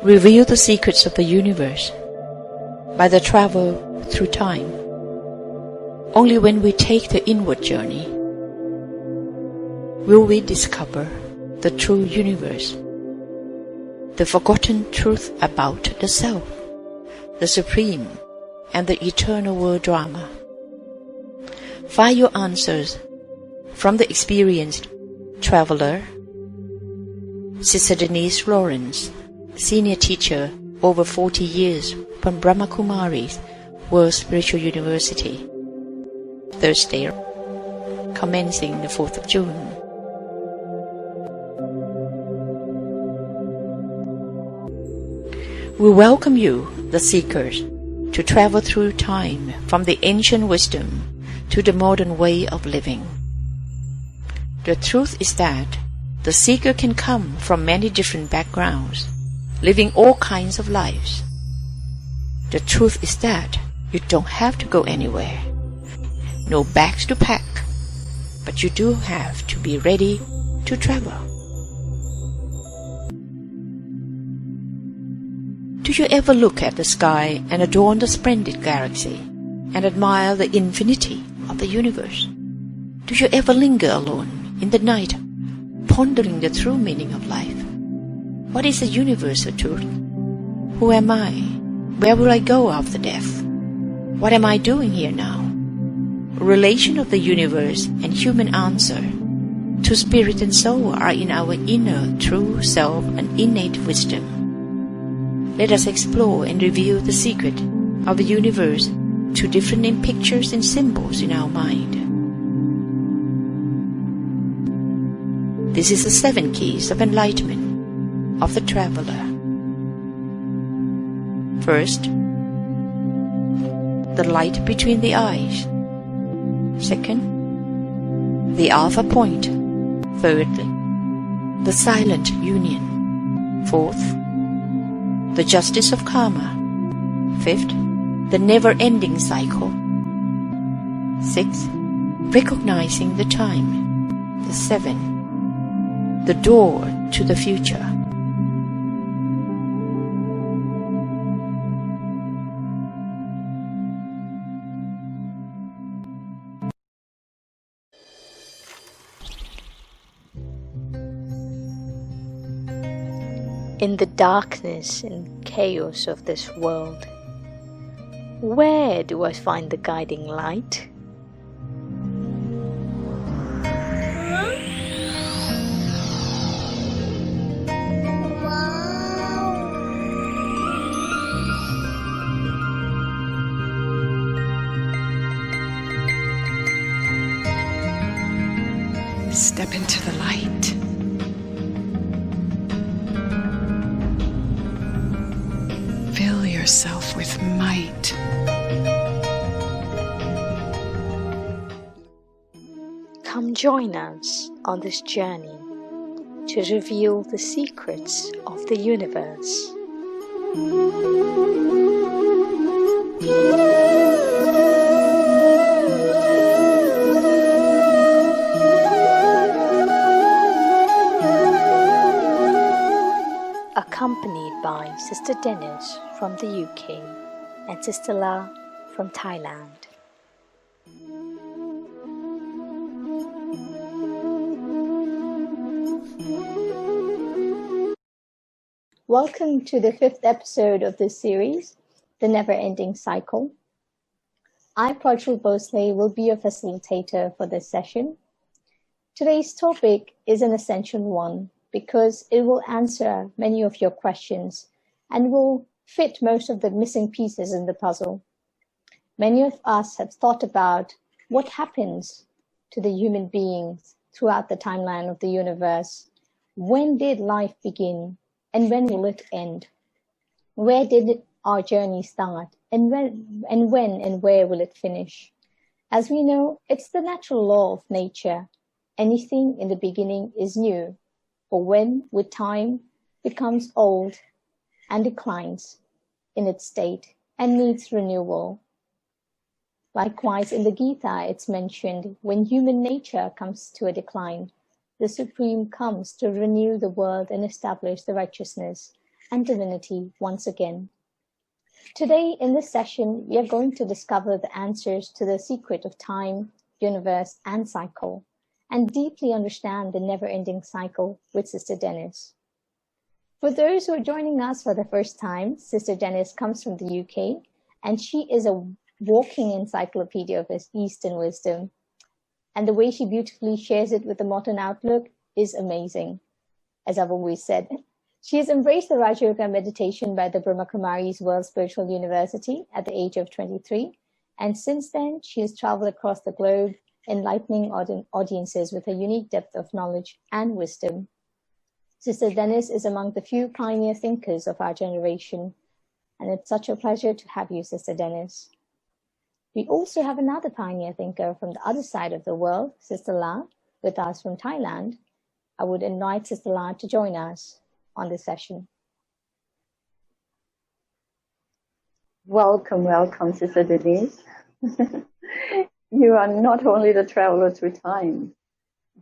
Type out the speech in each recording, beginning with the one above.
reveal the secrets of the universe by the travel through time. Only when we take the inward journey will we discover the true universe, the forgotten truth about the self, the supreme and the eternal world drama. Find your answers from the experienced traveler, Sr.Denise Lawrence, senior teacher over 40 years from Brahma Kumari's World Spiritual University. Thursday, commencing the 4th of June. We welcome you, the seekers, to travel through time from the ancient wisdom to the modern way of living. The truth is that the seeker can come from many different backgrounds, living all kinds of lives. The truth is that you don't have to go anywhere. No bags to pack, but you do have to be ready to travel. Do you ever look at the sky and adorn the splendid galaxy and admire the infinity of the universe? Do you ever linger alone in the night, pondering the true meaning of life? What is the universal truth? Who am I? Where will I go after death? What am I doing here now? Relation of the universe and human answer to spirit and soul are in our inner true self and innate wisdom. Let us explore and reveal the secret of the universe to different pictures and symbols in our mind. This is the 7 keys of enlightenment of the traveler. First, the light between the eyes. Second, the alpha point. Thirdly, the silent union. Fourth, the justice of karma. Fifth, the never-ending cycle. Sixth, recognizing the time. The 7, the door to the future. In the darkness and chaos of this world, where do I find the guiding light? Step into the light. Fill yourself with might. Come join us on this journey to reveal the secrets of the universe. Accompanied by Sister Denise from the UK and Sister La from Thailand. Welcome to the 5th episode of this series, The Never-Ending Cycle. I, Prajul Bhosle, will be your facilitator for this session. Today's topic is an essential one, because it will answer many of your questions and will fit most of the missing pieces in the puzzle. Many of us have thought about what happens to the human beings throughout the timeline of the universe. When did life begin and when will it end? Where did our journey start and when and where will it finish? As we know, it's the natural law of nature. Anything in the beginning is new, or when, with time, becomes old and declines in its state and needs renewal. Likewise, in the Gita, it's mentioned, when human nature comes to a decline, the Supreme comes to renew the world and establish the righteousness. and divinity once again. Today, in this session, we are going to discover the answers to the secret of time, universe, and cycle, and deeply understand the never-ending cycle with Sister Denise. For those who are joining us for the first time, Sister Denise comes from the UK, and she is a walking encyclopedia of Eastern wisdom. And the way she beautifully shares it with the modern outlook is amazing, as I've always said. She has embraced the Raja Yoga meditation by the Brahma Kumari's World Spiritual University at the age of 23. And since then, she has traveled across the globe, enlightening audiences with her unique depth of knowledge and wisdom. Sister Denise is among the few pioneer thinkers of our generation. And it's such a pleasure to have you, Sister Denise. We also have another pioneer thinker from the other side of the world, Sister La, with us from Thailand. I would invite Sister La to join us on this session. Welcome, welcome, Sister Denise. You are not only the traveler through time,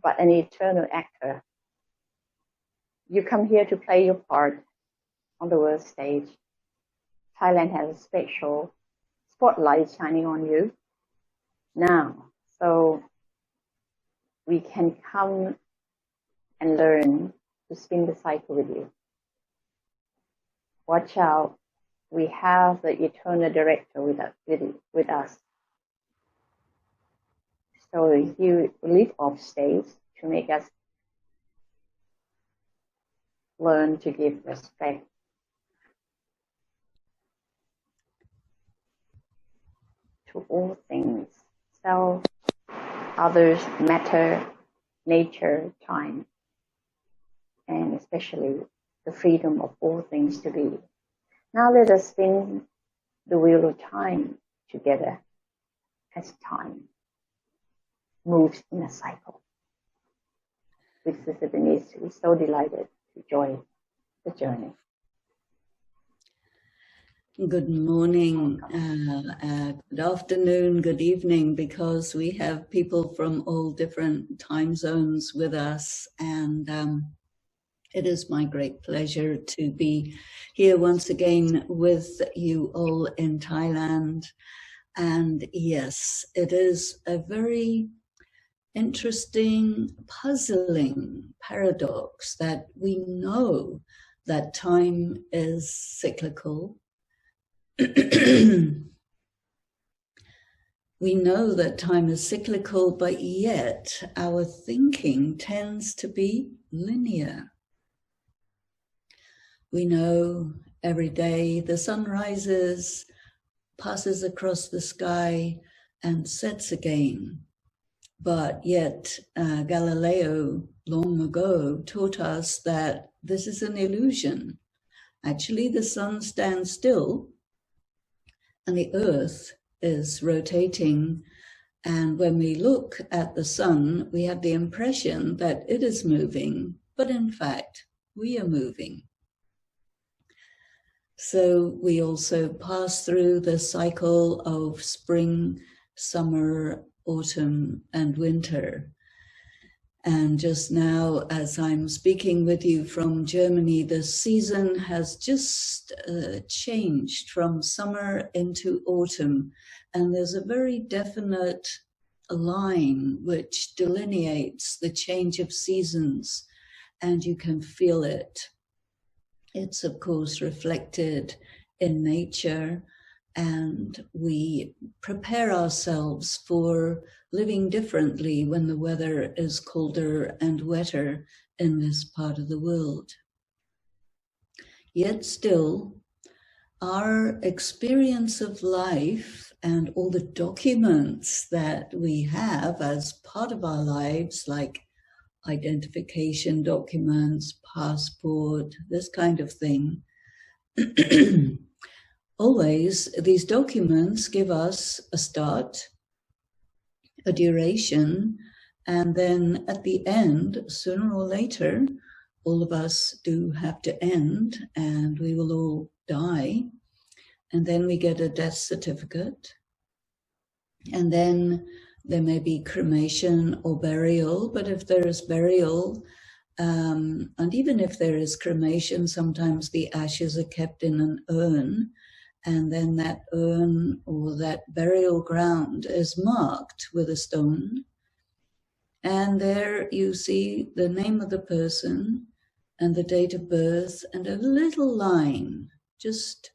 but an eternal actor. You come here to play your part on the world stage. Thailand has a special spotlight shining on you now, so we can come and learn to spin the cycle with you. Watch out, we have the eternal director with us. So you leave off stage to make us learn to give respect to all things, self, others, matter, nature, time, and especially the freedom of all things to be. Now let us spin the wheel of time together as time moves in a cycle. With Sister Denise, we're so delighted to join the journey. Good morning, good afternoon, good evening, because we have people from all different time zones with us, and it is my great pleasure to be here once again with you all in Thailand. And yes, it is a very interesting, puzzling paradox that we know that time is cyclical. We know that time is cyclical, but yet our thinking tends to be linear. We know every day the sun rises, passes across the sky, and sets again. But yet Galileo long ago taught us that this is an illusion. Actually, the sun stands still, and the earth is rotating, and when we look at the sun, we have the impression that it is moving, but in fact, we are moving. So we also pass through the cycle of spring, summer, autumn, and winter. And just now, as I'm speaking with you from Germany, the season has just changed from summer into autumn. And there's a very definite line which delineates the change of seasons, and you can feel it. It's, of course, reflected in nature, and we prepare ourselves for living differently when the weather is colder and wetter in this part of the world. Yet still, our experience of life and all the documents that we have as part of our lives, like identification documents, passport, this kind of thing, always these documents give us a start, a duration, and then at the end, sooner or later, all of us do have to end, and we will all die. And then we get a death certificate. And then there may be cremation or burial, but if there is burial, And even if there is cremation, sometimes the ashes are kept in an urn, and then that urn or that burial ground is marked with a stone. And there you see the name of the person and the date of birth and a little line, just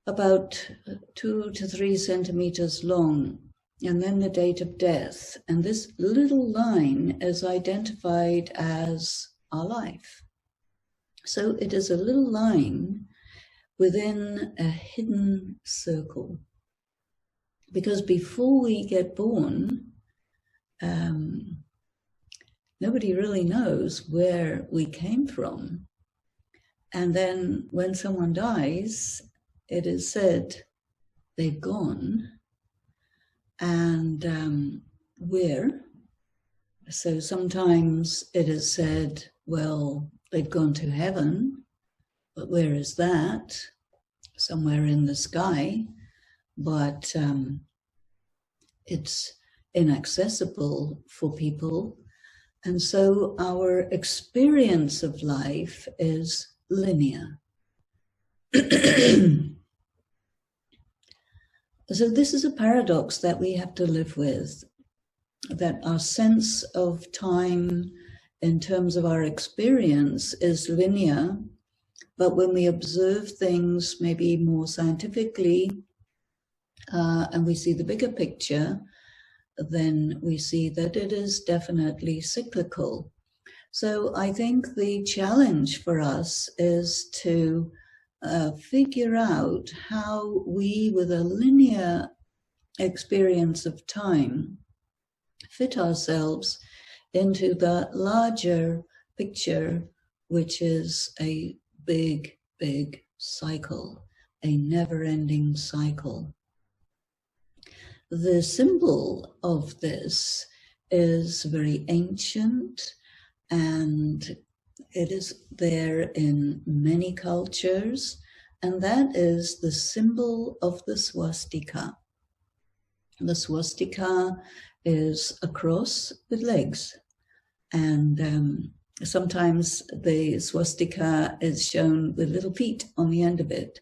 about 2 to 3 centimeters long, and then the date of death. And this little line is identified as our life. So it is a little line within a hidden circle. Because before we get born, nobody really knows where we came from. And then when someone dies, it is said they've gone, and where? So sometimes it is said, well, they've gone to heaven, but where is that? Somewhere in the sky, but it's inaccessible for people. And so our experience of life is linear. So this is a paradox that we have to live with, that our sense of time in terms of our experience is linear, but when we observe things maybe more scientifically, and we see the bigger picture, then we see that it is definitely cyclical. So I think the challenge for us is to figure out how we, with a linear experience of time, fit ourselves into the larger picture, which is a big, big cycle, a never-ending cycle. The symbol of this is very ancient, and it is there in many cultures, and that is the symbol of the swastika. The swastika is a cross with legs, and sometimes the swastika is shown with little feet on the end of it,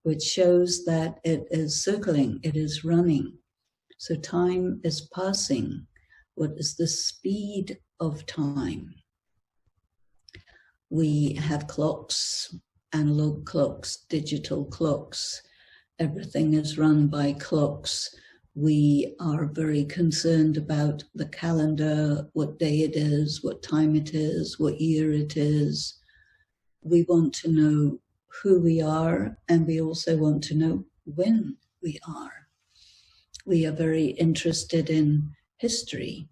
which shows that it is circling, it is running. So time is passing. What is the speed of time? We have clocks, analog clocks, digital clocks. Everything is run by clocks. We are very concerned about the calendar, what day it is, what time it is, what year it is. We want to know who we are, and we also want to know when we are. We are very interested in history.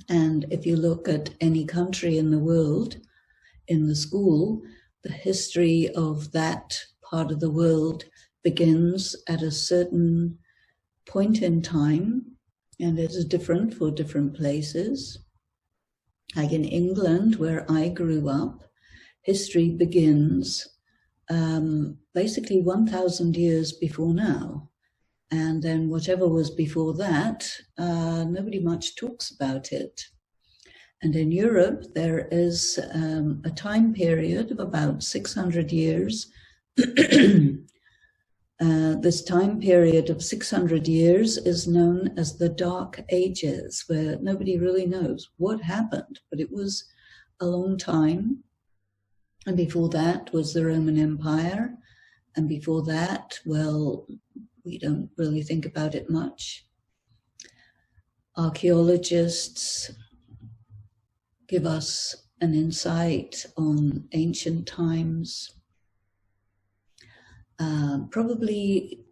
And if you look at any country in the world, in the school, the history of that part of the world begins at a certain point in time, and it is different for different places. Like in England, where I grew up, history begins basically 1,000 years before now. And then whatever was before that, nobody much talks about it. And in Europe, there is a time period of about 600 years. This time period of 600 years is known as the Dark Ages, where nobody really knows what happened, but it was a long time. And before that was the Roman Empire. And before that, well, we don't really think about it much. Archaeologists give us an insight on ancient times. Probably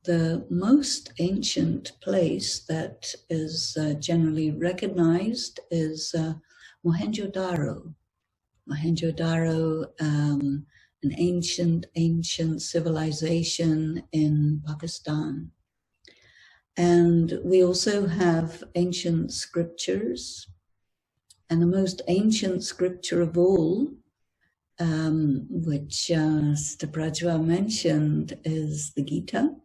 the most ancient place that is generally recognized is Mohenjo-Daro. Mohenjo-Daro, an ancient civilization in Pakistan. And we also have ancient scriptures. And the most ancient scripture of all, which Sister Prajwa mentioned, is the Gita.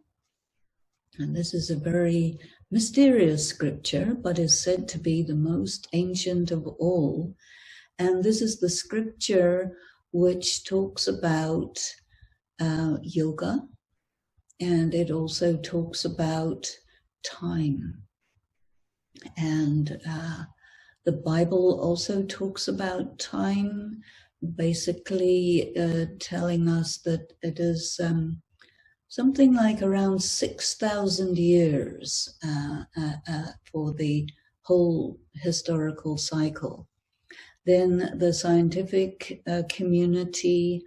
And this is a very mysterious scripture, but is said to be the most ancient of all. And this is the scripture which talks about yoga, and it also talks about time. And the Bible also talks about time, basically telling us that it is something like around 6,000 years for the whole historical cycle. Then the scientific community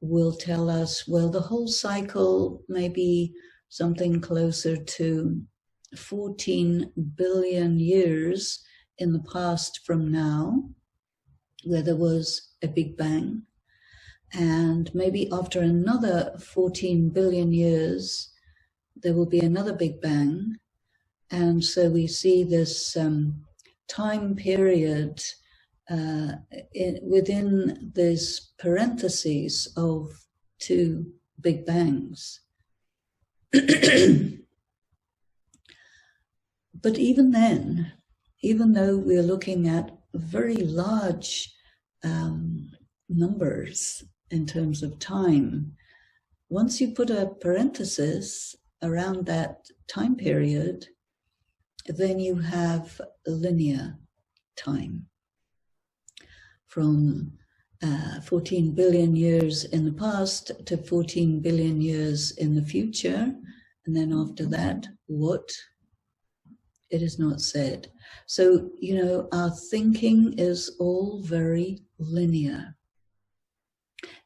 will tell us, well, the whole cycle may be something closer to 14 billion years in the past from now, where there was a Big Bang. And maybe after another 14 billion years, there will be another Big Bang. And so we see this time period within this parentheses of two Big Bangs. But even then, even though we're looking at very large numbers in terms of time, once you put a parenthesis around that time period, then you have linear time. From 14 billion years in the past to 14 billion years in the future. And then after that, what? It is not said. So, you know, our thinking is all very linear.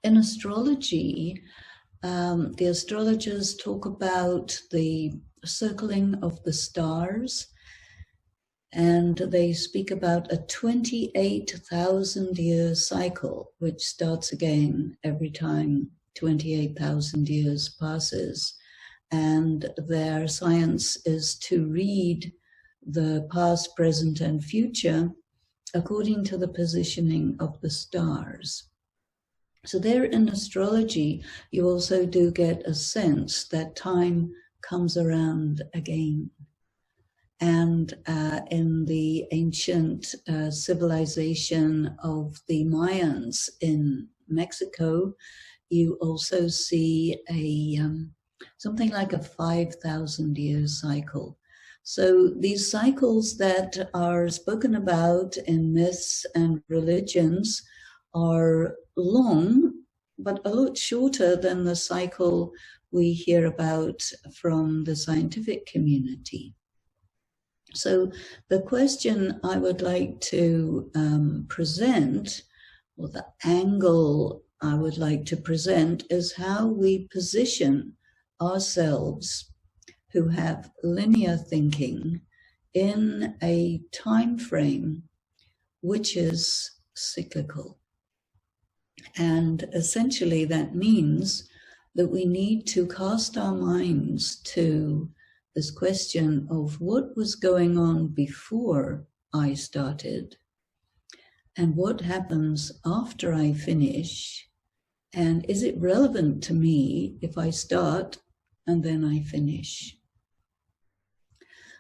In astrology, the astrologers talk about the circling of the stars, and they speak about a 28,000-year cycle, which starts again every time 28,000 years passes. And their science is to read the past, present, and future according to the positioning of the stars. So there in astrology, you also do get a sense that time comes around again. And in the ancient civilization of the Mayans in Mexico, you also see a something like a 5,000-year cycle. So these cycles that are spoken about in myths and religions are long, but a lot shorter than the cycle we hear about from the scientific community. So the question I would like to present, or the angle I would like to present, is how we position ourselves who have linear thinking in a time frame which is cyclical. And essentially that means that we need to cast our minds to this question of what was going on before I started and what happens after I finish, and is it relevant to me if I start and then I finish?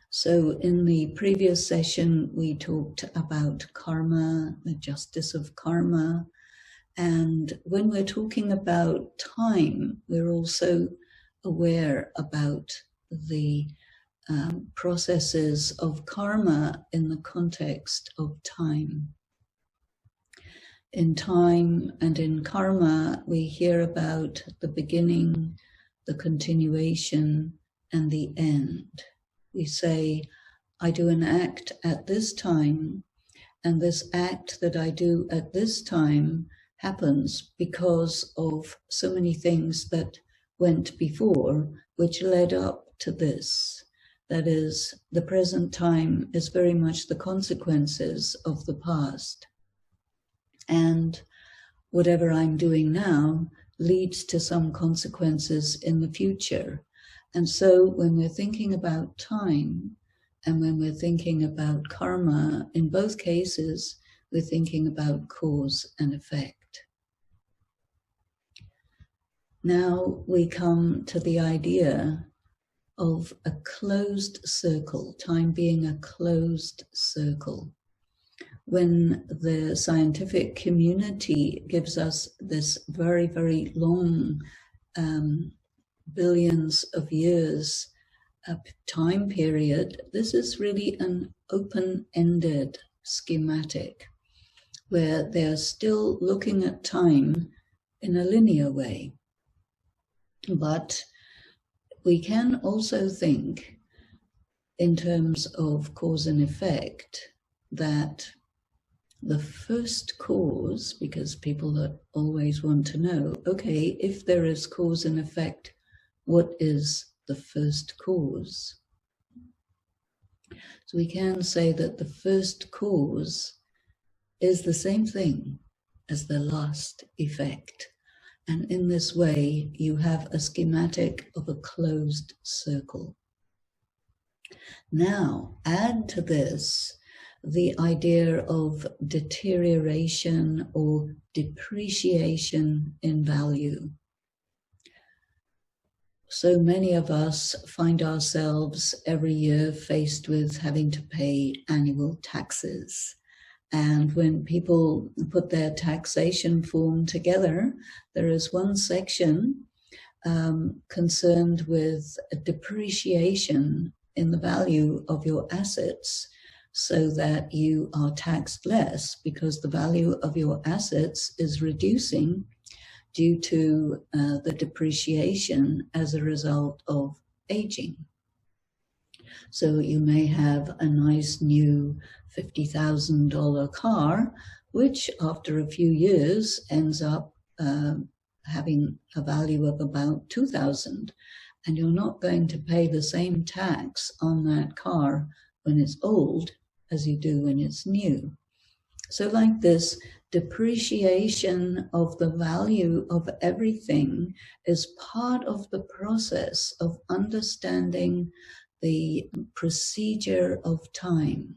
So in the previous session, we talked about karma, the justice of karma. And when we're talking about time, we're also aware about the processes of karma in the context of time. In time and in karma, we hear about the beginning, the continuation, and the end. We say, I do an act at this time, and this act that I do at this time happens because of so many things that went before, which led up to this. That is, the present time is very much the consequences of the past. And whatever I'm doing now leads to some consequences in the future. And so when we're thinking about time and when we're thinking about karma, in both cases, we're thinking about cause and effect. Now we come to the idea of a closed circle, time being a closed circle. When the scientific community gives us this very, very long billions of years time period, this is really an open-ended schematic where they're still looking at time in a linear way. But we can also think in terms of cause and effect that the first cause, because people always want to know, okay, if there is cause and effect, what is the first cause? So we can say that the first cause is the same thing as the last effect. And in this way, you have a schematic of a closed circle. Now, add to this the idea of deterioration or depreciation in value. So many of us find ourselves every year faced with having to pay annual taxes. And when people put their taxation form together, there is one section concerned with a depreciation in the value of your assets so that you are taxed less because the value of your assets is reducing due to the depreciation as a result of aging. So you may have a nice new $50,000 car, which after a few years ends up having a value of about $2,000. And you're not going to pay the same tax on that car when it's old as you do when it's new. So like this, depreciation of the value of everything is part of the process of understanding the procedure of time.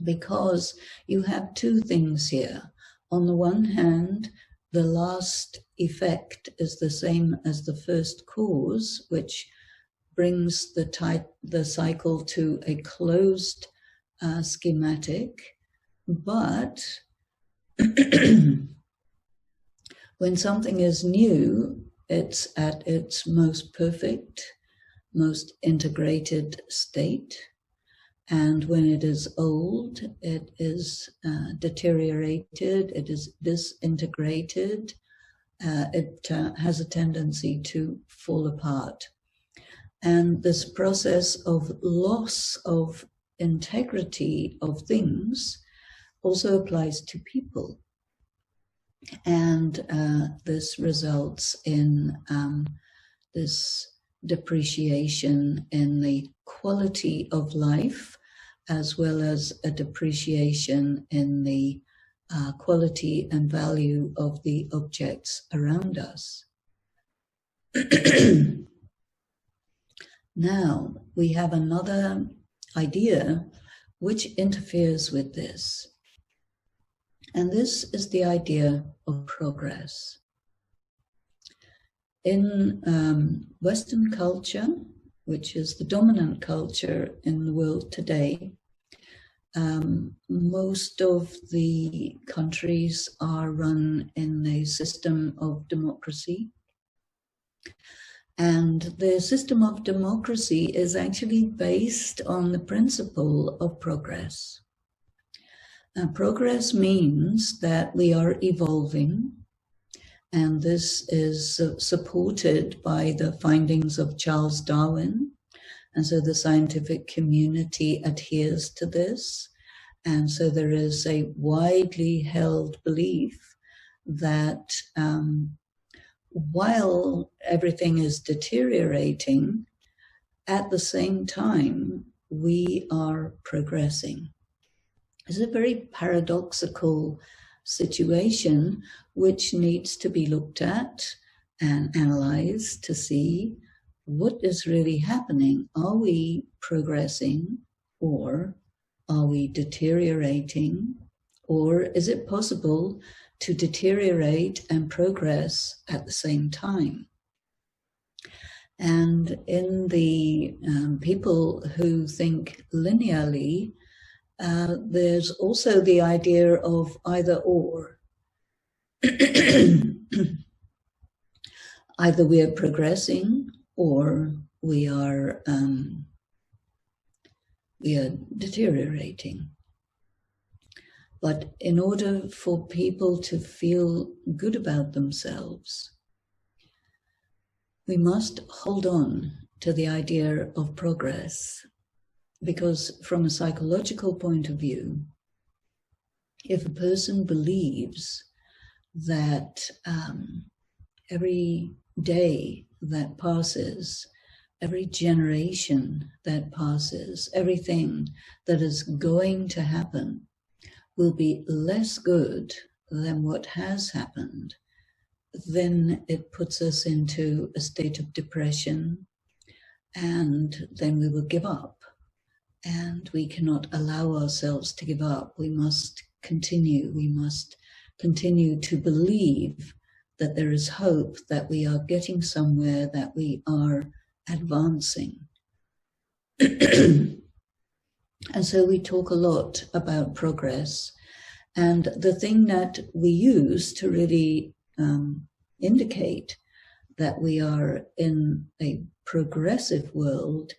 Because you have two things here. On the one hand, the last effect is the same as the first cause, which brings the cycle to a closed schematic. But when something is new, it's at its most perfect, most integrated state. And when it is old, it is deteriorated, it is disintegrated, it has a tendency to fall apart. And this process of loss of integrity of things also applies to people. And this results in this depreciation in the quality of life, as well as a depreciation in the quality and value of the objects around us. Now, we have another idea which interferes with this. And this is the idea of progress. In Western culture, which is the dominant culture in the world today, most of the countries are run in a system of democracy. And the system of democracy is actually based on the principle of progress. Progress means that we are evolving, and this is supported by the findings of Charles Darwin. And so the scientific community adheres to this. And so there is a widely held belief that while everything is deteriorating, at the same time, we are progressing. It's a very paradoxical situation which needs to be looked at and analyzed to see what is really happening. Are we progressing, or are we deteriorating? Or is it possible to deteriorate and progress at the same time? And in the people who think linearly, there's also the idea of either or. Either we are progressing or we are deteriorating. But in order for people to feel good about themselves, we must hold on to the idea of progress, because from a psychological point of view, if a person believes that every day that passes, every generation that passes, everything that is going to happen will be less good than what has happened, then it puts us into a state of depression, and then we will give up. And we cannot allow ourselves to give up. We must continue. We must continue to believe that there is hope, that we are getting somewhere, that we are advancing. And so we talk a lot about progress. And the thing that we use to really indicate that we are in a progressive world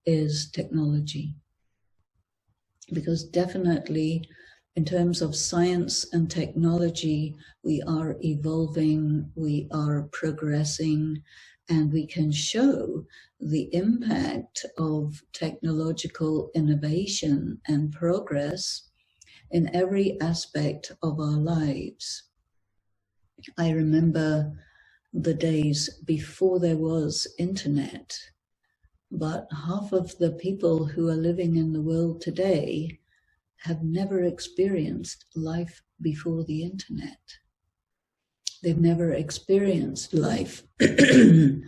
is technology. Because definitely, in terms of science and technology, we are evolving, we are progressing, and we can show the impact of technological innovation and progress in every aspect of our lives. I remember the days before there was internet, but half of the people who are living in the world today have never experienced life before the internet. They've never experienced life. They've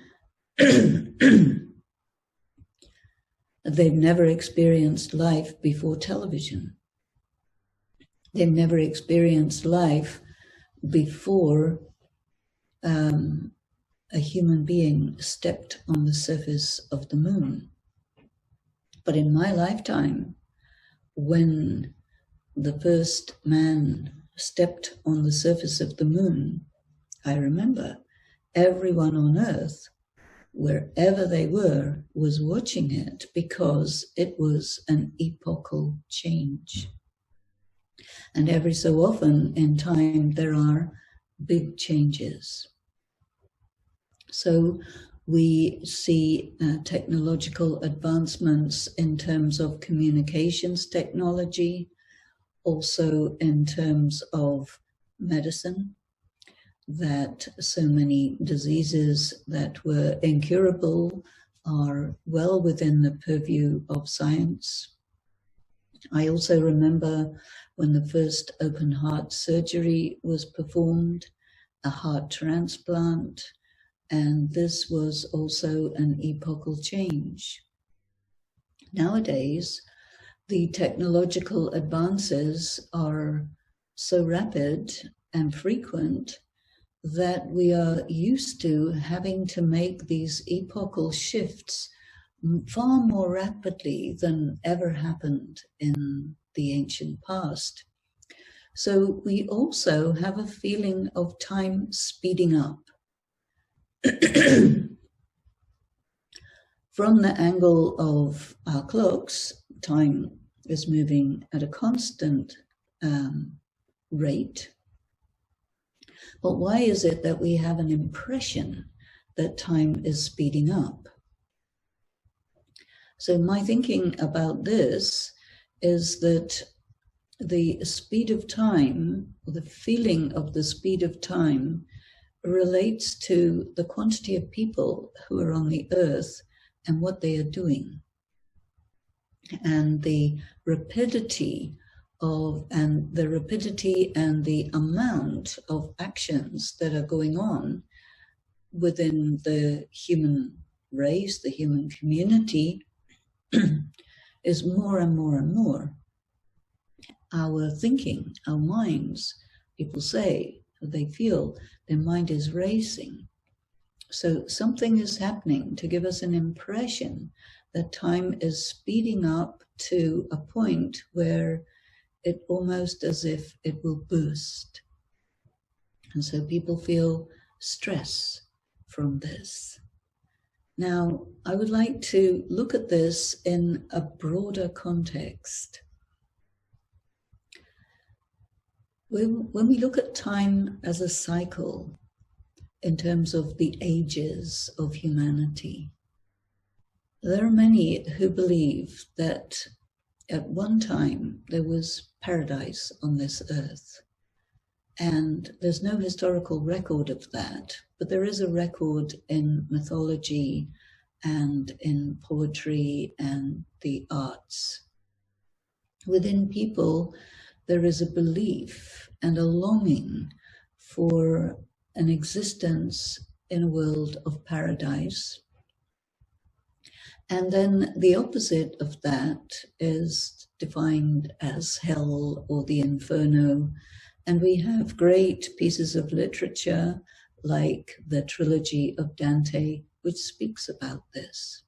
never experienced life before television. They've never experienced life before a human being stepped on the surface of the moon. But in my lifetime, when the first man stepped on the surface of the moon, I remember everyone on Earth, wherever they were, was watching it because it was an epochal change. And every so often in time, there are big changes. So we see technological advancements in terms of communications technology, also in terms of medicine, that so many diseases that were incurable are well within the purview of science. I also remember when the first open heart surgery was performed, a heart transplant, and this was also an epochal change. Nowadays, the technological advances are so rapid and frequent that we are used to having to make these epochal shifts far more rapidly than ever happened in the ancient past. So we also have a feeling of time speeding up. From the angle of our clocks, time is moving at a constant rate. But why is it that we have an impression that time is speeding up? So my thinking about this is that the speed of time, the feeling of the speed of time, relates to the quantity of people who are on the earth and what they are doing. And the rapidity and the amount of actions that are going on within the human race, the human community, is more and more and more. Our thinking, our minds, people say, they feel their mind is racing. So something is happening to give us an impression that time is speeding up to a point where it almost as if it will burst. And so people feel stress from this. Now, I would like to look at this in a broader context. When we look at time as a cycle in terms of the ages of humanity, there are many who believe that at one time there was paradise on this earth. And there's no historical record of that, but there is a record in mythology and in poetry and the arts. Within people, there is a belief and a longing for an existence in a world of paradise. And then the opposite of that is defined as hell or the inferno. And we have great pieces of literature like the trilogy of Dante, which speaks about this.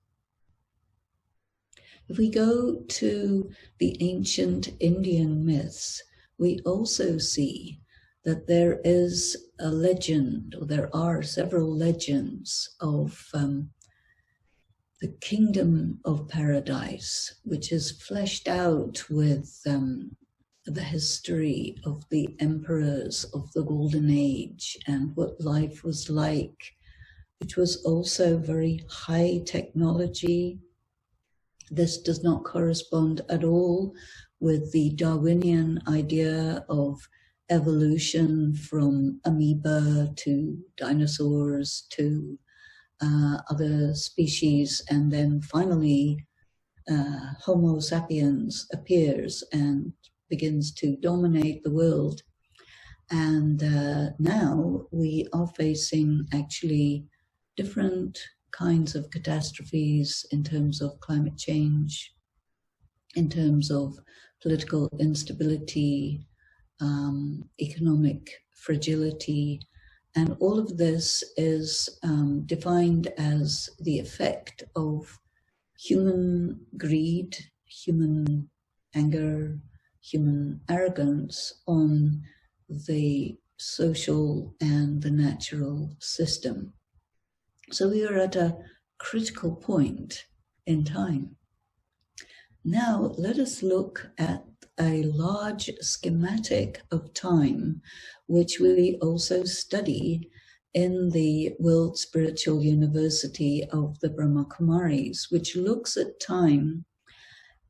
If we go to the ancient Indian myths, we also see that there is a legend, or there are several legends of the kingdom of paradise, which is fleshed out with the history of the emperors of the Golden Age and what life was like, which was also very high technology. This does not correspond at all with the Darwinian idea of evolution from amoeba to dinosaurs to other species, and then finally Homo sapiens appears and begins to dominate the world. And now we are facing actually different kinds of catastrophes in terms of climate change, in terms of political instability, economic fragility, and all of this is defined as the effect of human greed, human anger, human arrogance on the social and the natural system. So we are at a critical point in time. Now let us look at a large schematic of time, which we also study in the World Spiritual University of the Brahma Kumaris, which looks at time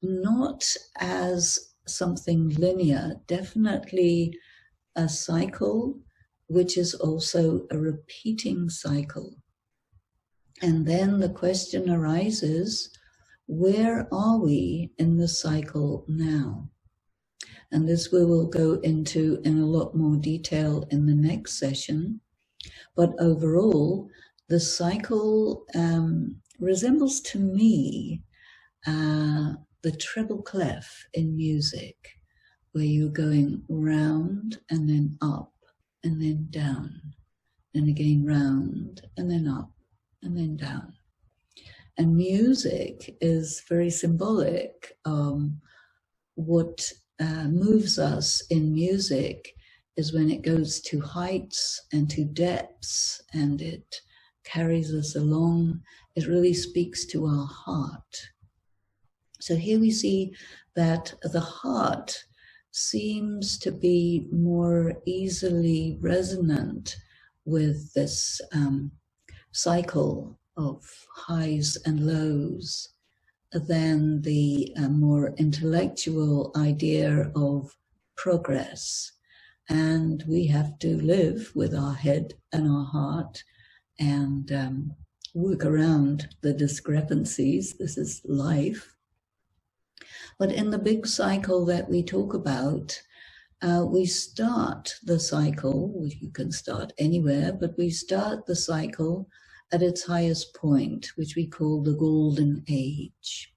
not as something linear, definitely a cycle, which is also a repeating cycle. And then the question arises, where are we in the cycle now? And this we will go into in a lot more detail in the next session. But overall, the cycle resembles to me the treble clef in music, where you're going round and then up and then down, and again round and then up and then down. And music is very symbolic. What moves us in music is when it goes to heights and to depths, and it carries us along. It really speaks to our heart. So here we see that the heart seems to be more easily resonant with this cycle of highs and lows than the more intellectual idea of progress. And we have to live with our head and our heart and work around the discrepancies. This is life. But in the big cycle that we talk about, we start the cycle, you can start anywhere, but we start the cycle at its highest point, which we call the Golden Age,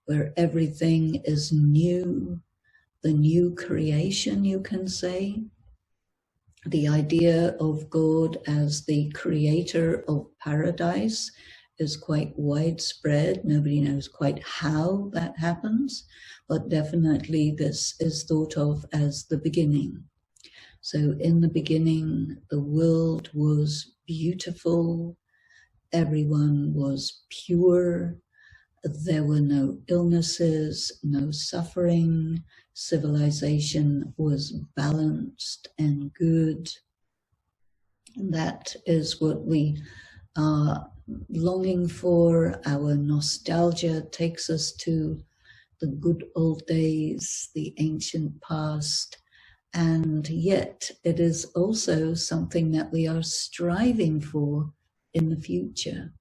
where everything is new, the new creation, you can say. The idea of God as the creator of paradise is quite widespread. Nobody knows quite how that happens, but definitely this is thought of as the beginning. So in the beginning, the world was beautiful, everyone was pure, there were no illnesses, no suffering, civilization was balanced and good. And that is what we are longing for. Our nostalgia takes us to the good old days, the ancient past, and yet it is also something that we are striving for in the future.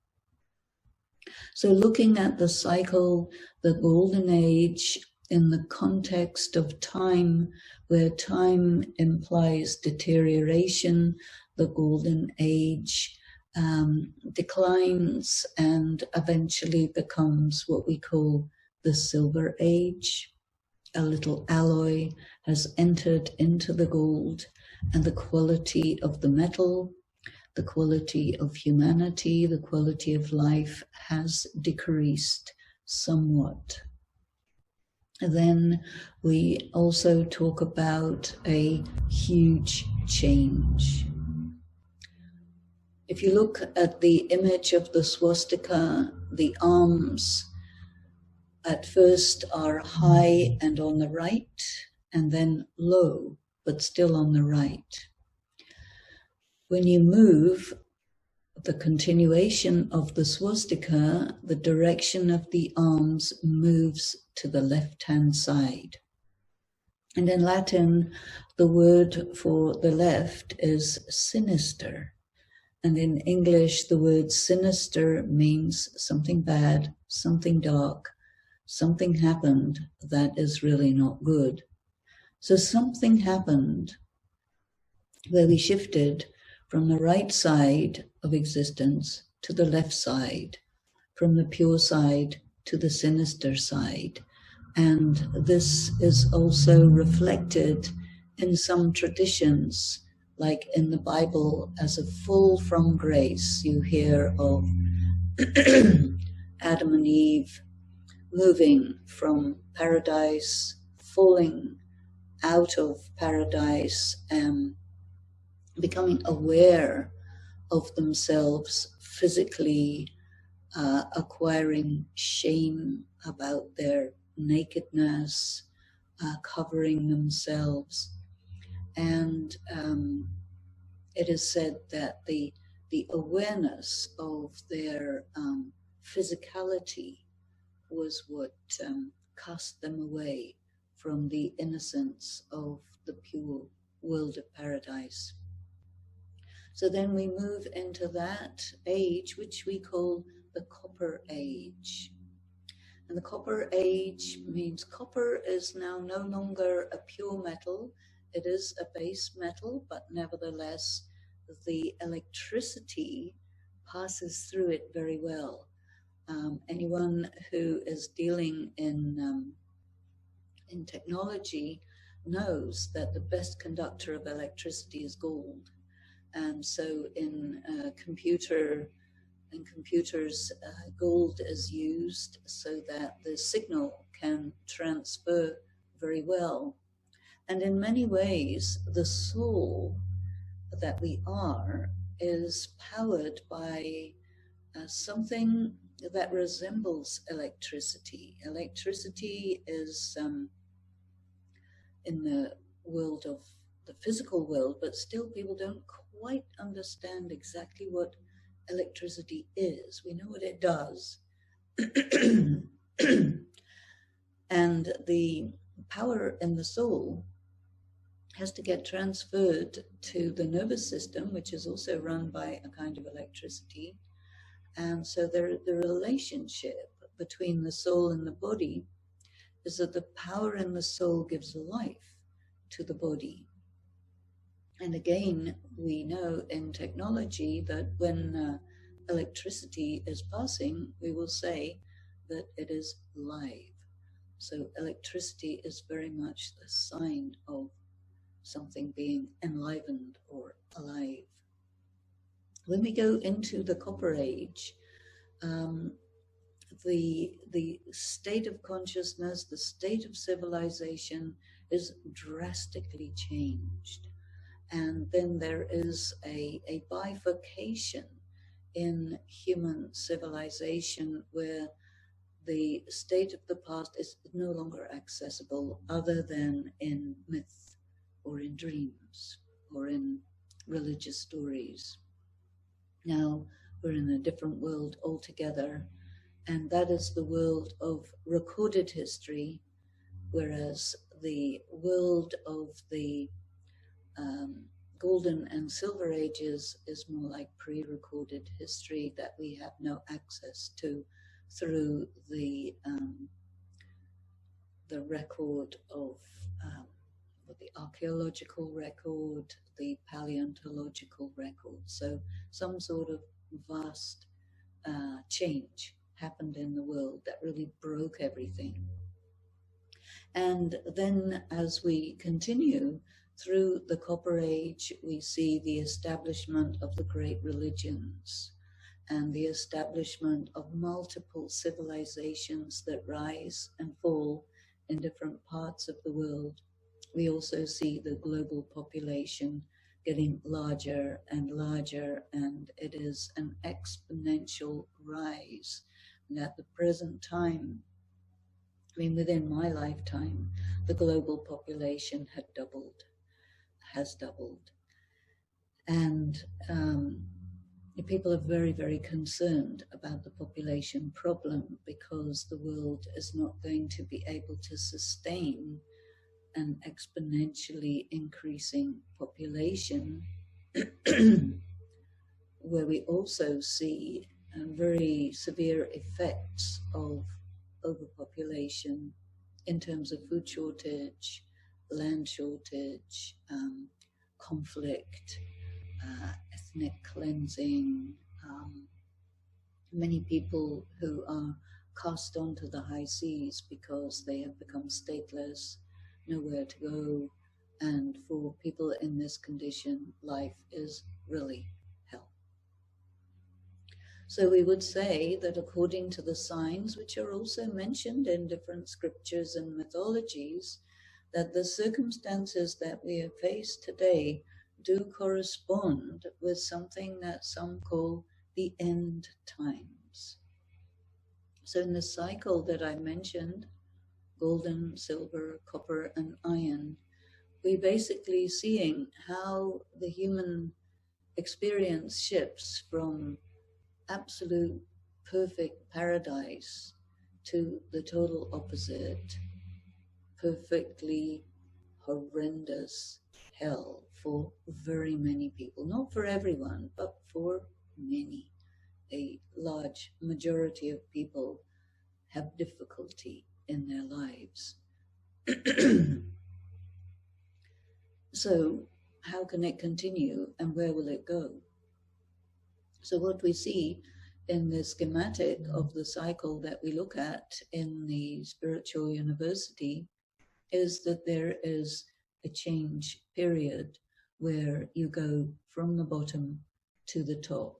So looking at the cycle, the golden age, in the context of time, where time implies deterioration, the golden age declines and eventually becomes what we call the silver age. A little alloy has entered into the gold, and the quality of the metal, the quality of humanity, the quality of life has decreased somewhat. And then we also talk about a huge change. If you look at the image of the swastika, the arms at first are high and on the right, and then low, but still on the right. When you move the continuation of the swastika, the direction of the arms moves to the left-hand side. And in Latin, the word for the left is sinister. And in English, the word sinister means something bad, something dark, something happened that is really not good. So something happened where we shifted from the right side of existence to the left side, from the pure side to the sinister side. And this is also reflected in some traditions, like in the Bible, as a fall from grace. You hear of Adam and Eve moving from paradise, falling out of paradise, becoming aware of themselves physically, acquiring shame about their nakedness, covering themselves. And it is said that the awareness of their physicality was what cast them away from the innocence of the pure world of paradise. So then we move into that age, which we call the Copper Age. And the Copper Age means copper is now no longer a pure metal. It is a base metal, but nevertheless, the electricity passes through it very well. Anyone who is dealing in technology knows that the best conductor of electricity is gold. And so in computers, gold is used so that the signal can transfer very well. And in many ways, the soul that we are is powered by something that resembles electricity. Electricity is in the world of the physical world, but still people don't quite understand exactly what electricity is. We know what it does. And the power in the soul has to get transferred to the nervous system, which is also run by a kind of electricity. And so the relationship between the soul and the body is that the power in the soul gives life to the body. And again, we know in technology that when electricity is passing, we will say that it is live. So electricity is very much the sign of something being enlivened or When we go into the Copper Age, the state of consciousness, the state of civilization is drastically changed. And then there is a bifurcation in human civilization where the state of the past is no longer accessible other than in myth or in dreams or in religious stories. Now we're in a different world altogether, and that is the world of recorded history, whereas the world of the Golden and Silver Ages is more like pre-recorded history that we have no access to through the record of the archaeological record, the paleontological record. So some sort of vast change happened in the world that really broke everything. And then as we continue through the Copper Age, we see the establishment of the great religions and the establishment of multiple civilizations that rise and fall in different parts of the world. We also see the global population getting larger and larger, and it is an exponential rise. And at the present time, I mean, within my lifetime, the global population has doubled. And people are very, very concerned about the population problem, because the world is not going to be able to sustain an exponentially increasing population, where we also see very severe effects of overpopulation in terms of food shortage, land shortage, conflict, ethnic cleansing, many people who are cast onto the high seas because they have become stateless, nowhere to go, and for people in this condition, life is really hell. So we would say that according to the signs, which are also mentioned in different scriptures and mythologies, that the circumstances that we have faced today do correspond with something that some call the end times. So in the cycle that I mentioned, golden, silver, copper, and iron, we're basically seeing how the human experience shifts from absolute perfect paradise to the total opposite, perfectly horrendous hell for very many people. Not for everyone, but for many. A large majority of people have difficulty in their lives. So how can it continue, and where will it go? So what we see in the schematic of the cycle that we look at in the spiritual university is that there is a change period where you go from the bottom to the top,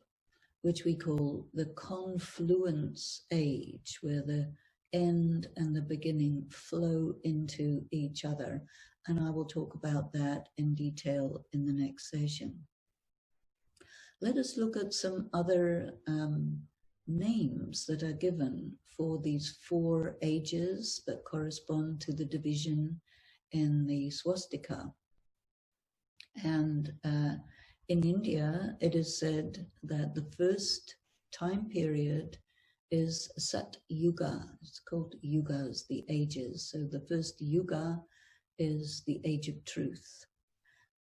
which we call the confluence age, where the end and the beginning flow into each other. And I will talk about that in detail in the next session. Let us look at some other names that are given for these 4 ages that correspond to the division in the swastika. And in India, it is said that the first time period is Sat Yuga. It's called Yugas, the ages. So the first Yuga is the age of truth.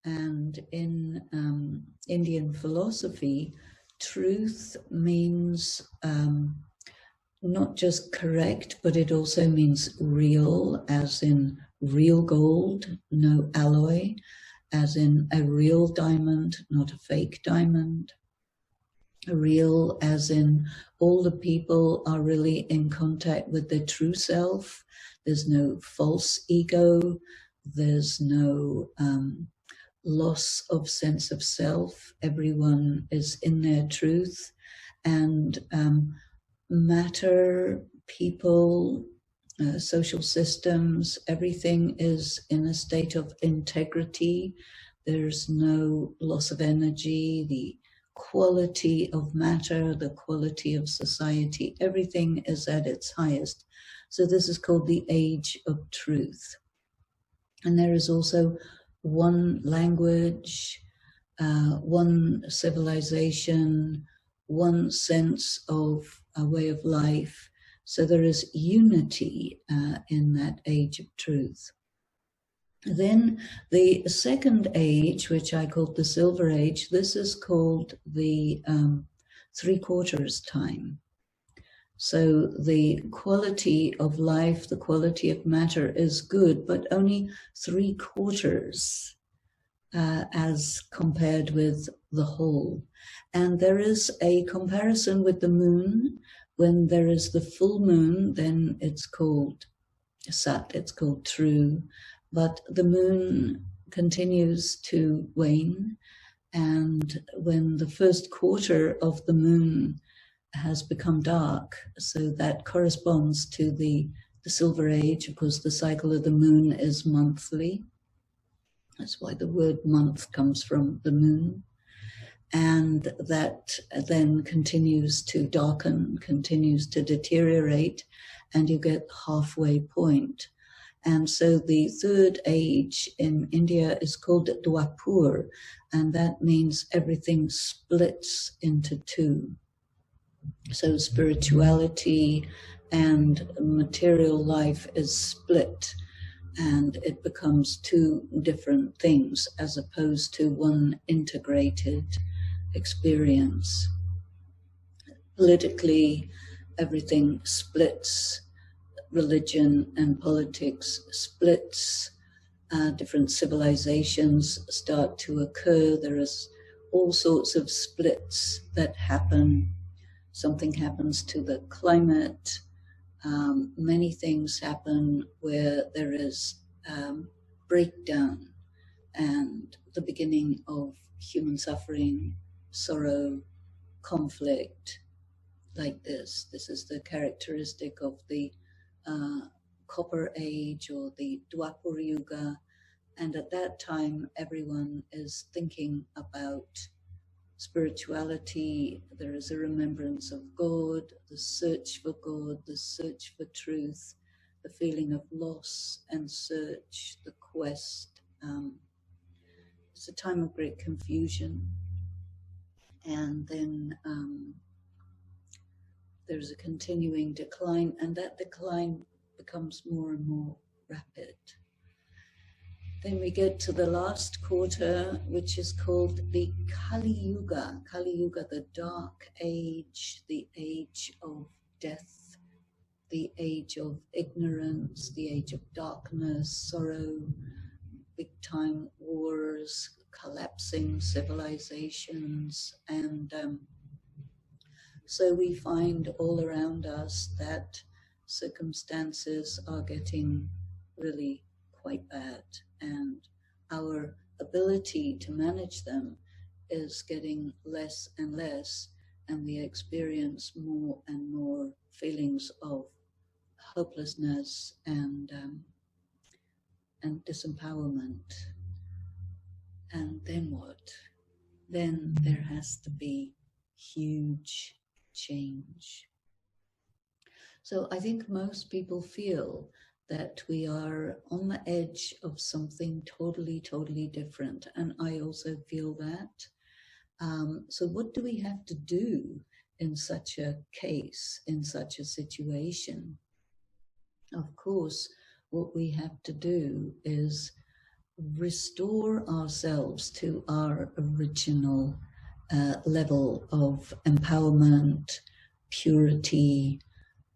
And in Indian philosophy, truth means not just correct, but it also means real, as in real gold, no alloy, as in a real diamond, not a fake diamond. Real as in all the people are really in contact with their true self. There's no false ego. There's no loss of sense of self. Everyone is in their truth, and matter, people, social systems, everything is in a state of integrity. There's no loss of energy. The quality of matter, the quality of society, everything is at its highest. So this is called the age of truth. And there is also one language, one civilization, one sense of a way of life. So there is unity in that age of truth. Then the second age, which I called the Silver Age, this is called the 3/4 time. So the quality of life, the quality of matter is good, but only 3/4 as compared with the whole. And there is a comparison with the moon. When there is the full moon, then it's called Sat, it's called true. But the moon continues to wane. And when the first quarter of the moon has become dark, so that corresponds to the Silver Age. Of course, the cycle of the moon is monthly. That's why the word month comes from the moon. And that then continues to darken, continues to deteriorate, and you get halfway point. And so the third age in India is called Dwapur, and that means everything splits into two. So spirituality and material life is split, and it becomes two different things as opposed to one integrated experience. Politically, everything splits. Religion and politics splits. Different civilizations start to occur. There is all sorts of splits that happen. Something happens to the climate. Many things happen where there is breakdown and the beginning of human suffering, sorrow, conflict, like this. This is the characteristic of the Copper Age or the Dwapur Yuga. And at that time, everyone is thinking about spirituality. There is a remembrance of God, the search for God, the search for truth, the feeling of loss and search, the quest. It's a time of great confusion. And then there's a continuing decline, and that decline becomes more and more rapid. Then we get to the last quarter, which is called the Kali Yuga. Kali Yuga, the dark age, the age of death, the age of ignorance, the age of darkness, sorrow, big time wars, collapsing civilizations. And so we find all around us that circumstances are getting really quite bad, and our ability to manage them is getting less and less, and we experience more and more feelings of hopelessness and disempowerment. And then what? Then there has to be huge change. So I think most people feel that we are on the edge of something totally, totally different. And I also feel that. So what do we have to do in such a case, in such a situation? Of course, what we have to do is restore ourselves to our original level of empowerment, purity,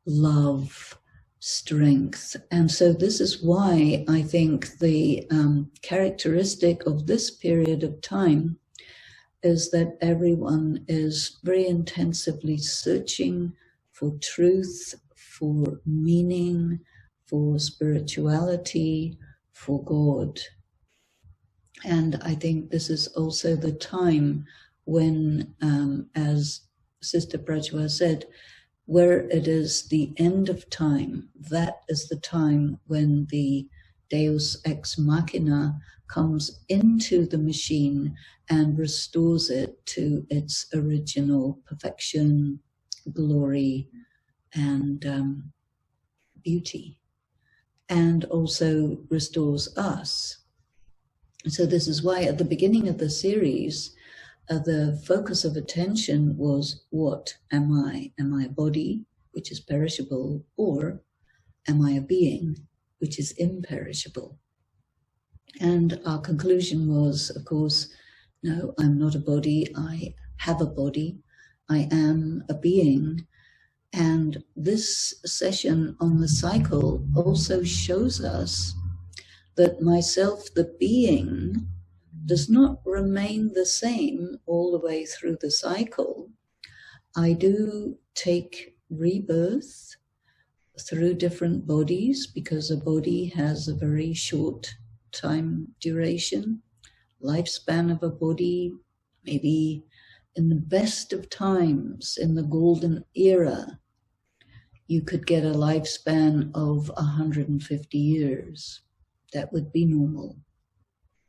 love, strength. And so this is why I think the characteristic of this period of time is that everyone is very intensively searching for truth, for meaning, for spirituality, for God. And I think this is also the time when, as Sister Prajwa said, where it is the end of time, that is the time when the Deus ex machina comes into the machine and restores it to its original perfection, glory, and beauty, and also restores us. So this is why at the beginning of the series, the focus of attention was, what am I? Am I a body, which is perishable, or am I a being, which is imperishable? And our conclusion was, of course, no, I'm not a body. I have a body. I am a being. And this session on the cycle also shows us that myself, the being, does not remain the same all the way through the cycle. I do take rebirth through different bodies because a body has a very short time duration. Lifespan of a body, maybe in the best of times, in the golden era, you could get a lifespan of 150 years. That would be normal.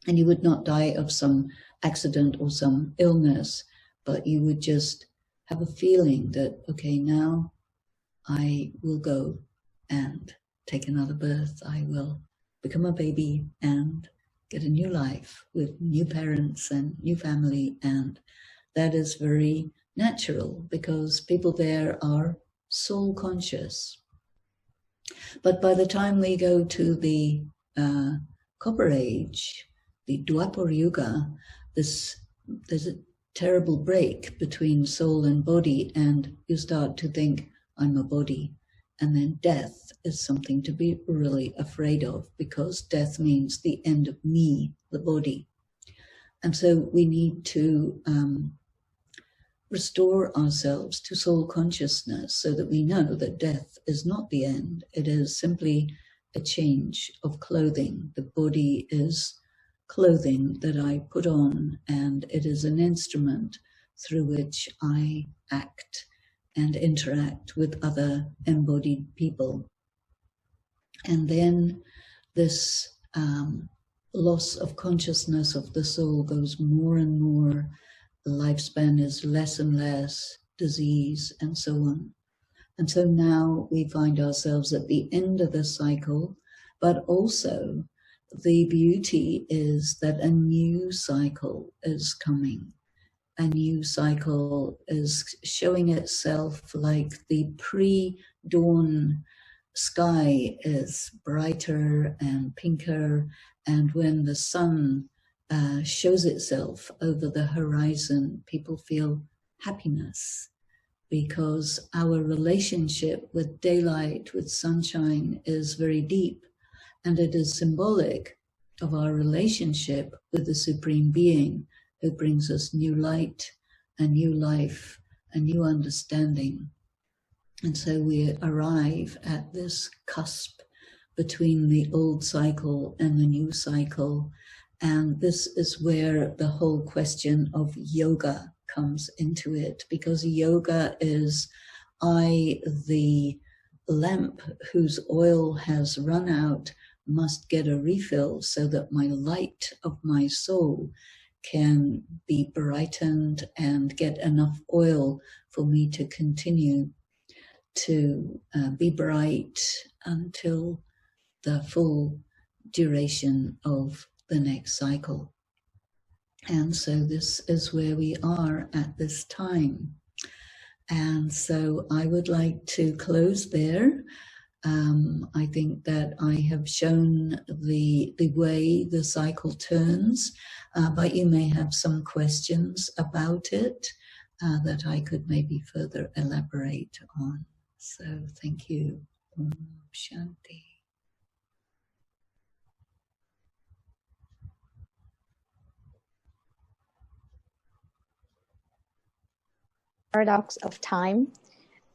And you would not die of some accident or some illness, but you would just have a feeling that, okay, now I will go and take another birth. I will become a baby and get a new life with new parents and new family. And that is very natural because people there are soul conscious. But by the time we go to the Copper Age, the Dwapar Yuga, there's a terrible break between soul and body, and you start to think, I'm a body. And then death is something to be really afraid of, because death means the end of me, the body. And so we need to restore ourselves to soul consciousness so that we know that death is not the end. It is simply a change of clothing. The body is clothing that I put on, and it is an instrument through which I act and interact with other embodied people. And then this loss of consciousness of the soul goes more and more. The lifespan is less and less, disease, and so on. And so now we find ourselves at the end of the cycle, but also the beauty is that a new cycle is coming. A new cycle is showing itself like the pre-dawn sky is brighter and pinker, and when the sun shows itself over the horizon, people feel happiness, because our relationship with daylight, with sunshine, is very deep, and it is symbolic of our relationship with the Supreme Being, who brings us new light, a new life, a new understanding. And so we arrive at this cusp between the old cycle and the new cycle. And this is where the whole question of yoga comes into it, because yoga is the lamp whose oil has run out must get a refill so that my light of my soul can be brightened and get enough oil for me to continue to be bright until the full duration of the next cycle. And so this is where we are at this time. And so I would like to close there. I think that I have shown the way the cycle turns, but you may have some questions about it that I could maybe further elaborate on. So thank you. Om Shanti. Paradox of time,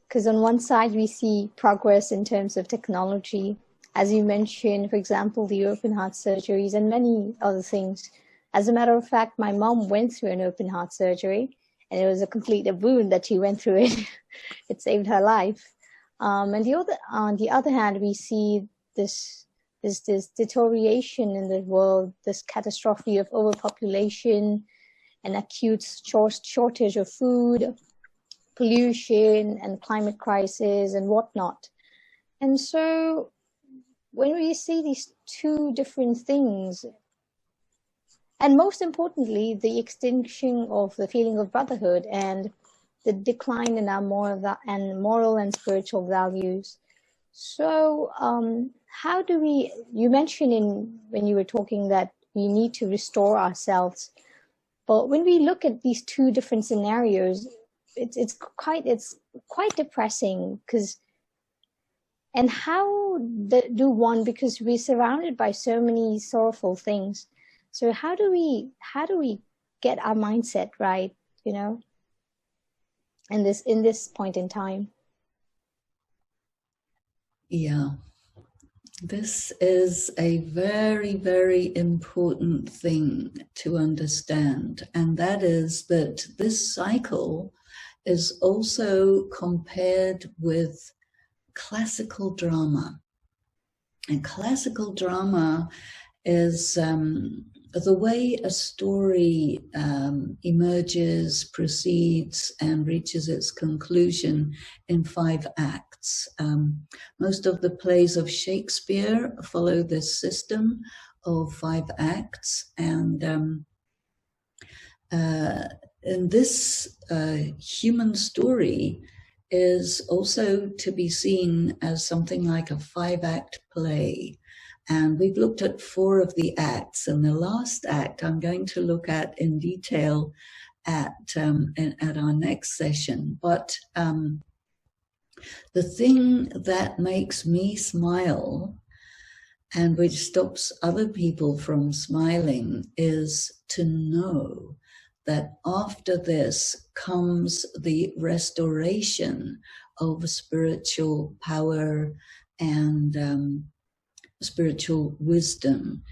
because on one side we see progress in terms of technology, as you mentioned, for example, the open heart surgeries and many other things As a matter of fact, my mom went through an open heart surgery, and it was a complete boon that she went through it. It saved her life. And on the other hand, we see this deterioration in the world, this catastrophe of overpopulation, an acute shortage of food, pollution, and climate crisis, and whatnot. And so when we see these two different things, and most importantly, the extinction of the feeling of brotherhood and the decline in our moral and spiritual values. So how do we, you mentioned when you were talking that we need to restore ourselves. But when we look at these two different scenarios, it's quite depressing, and how do one, because we're surrounded by so many sorrowful things. So how do we get our mindset right, in this point in time? Yeah. This is a very, very important thing to understand, and that is that this cycle is also compared with classical drama. And classical drama is the way a story emerges, proceeds, and reaches its conclusion in 5 acts. Most of the plays of Shakespeare follow this system of 5 acts, and this human story is also to be seen as something like a 5-act play. And we've looked at 4 of the acts, and the last act I'm going to look at in detail at our next session. But the thing that makes me smile and which stops other people from smiling is to know that after this comes the restoration of spiritual power and spiritual wisdom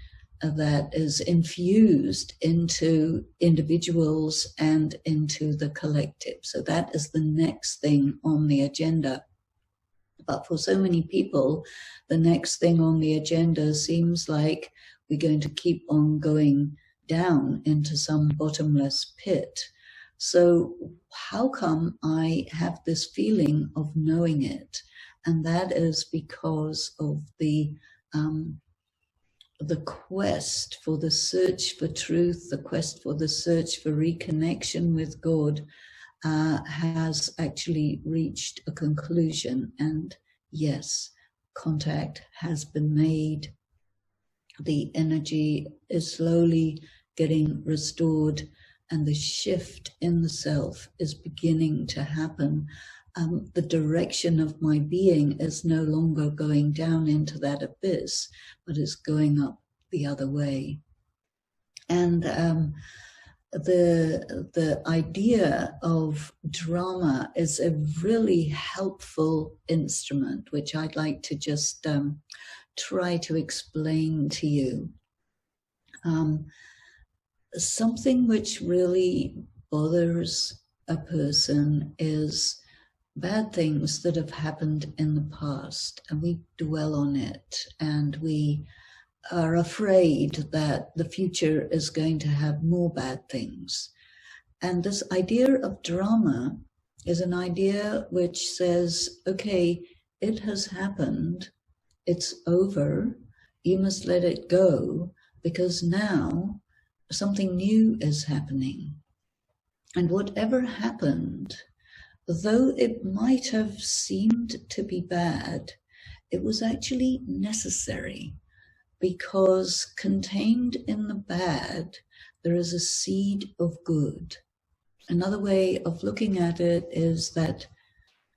that is infused into individuals and into the collective. So that is the next thing on the agenda. But for so many people, the next thing on the agenda seems like we're going to keep on going down into some bottomless pit. So how come I have this feeling of knowing it? And that is because of the quest for the search for truth, the quest for the search for reconnection with God has actually reached a conclusion. And yes, contact has been made. The energy is slowly getting restored, and the shift in the self is beginning to happen. The direction of my being is no longer going down into that abyss, but is going up the other way. And the idea of drama is a really helpful instrument, which I'd like to just try to explain to you. Something which really bothers a person is bad things that have happened in the past, and we dwell on it, and we are afraid that the future is going to have more bad things. And this idea of drama is an idea which says, okay, it has happened, it's over, you must let it go, because now something new is happening. And whatever happened, though it might have seemed to be bad, it was actually necessary, because contained in the bad, there is a seed of good. Another way of looking at it is that,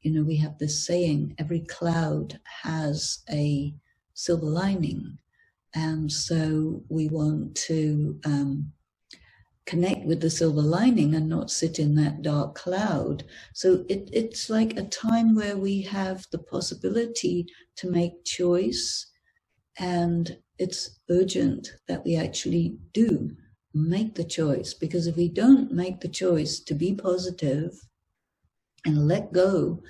we have this saying, every cloud has a silver lining. And so we want to connect with the silver lining and not sit in that dark cloud. So it's like a time where we have the possibility to make choice, and it's urgent that we actually do make the choice, because if we don't make the choice to be positive and let go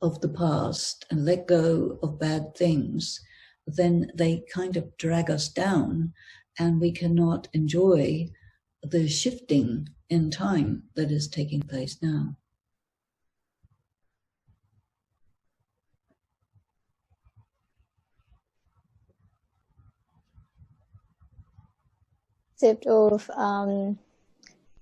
of the past and let go of bad things, then they kind of drag us down and we cannot enjoy the shifting in time that is taking place now. Concept of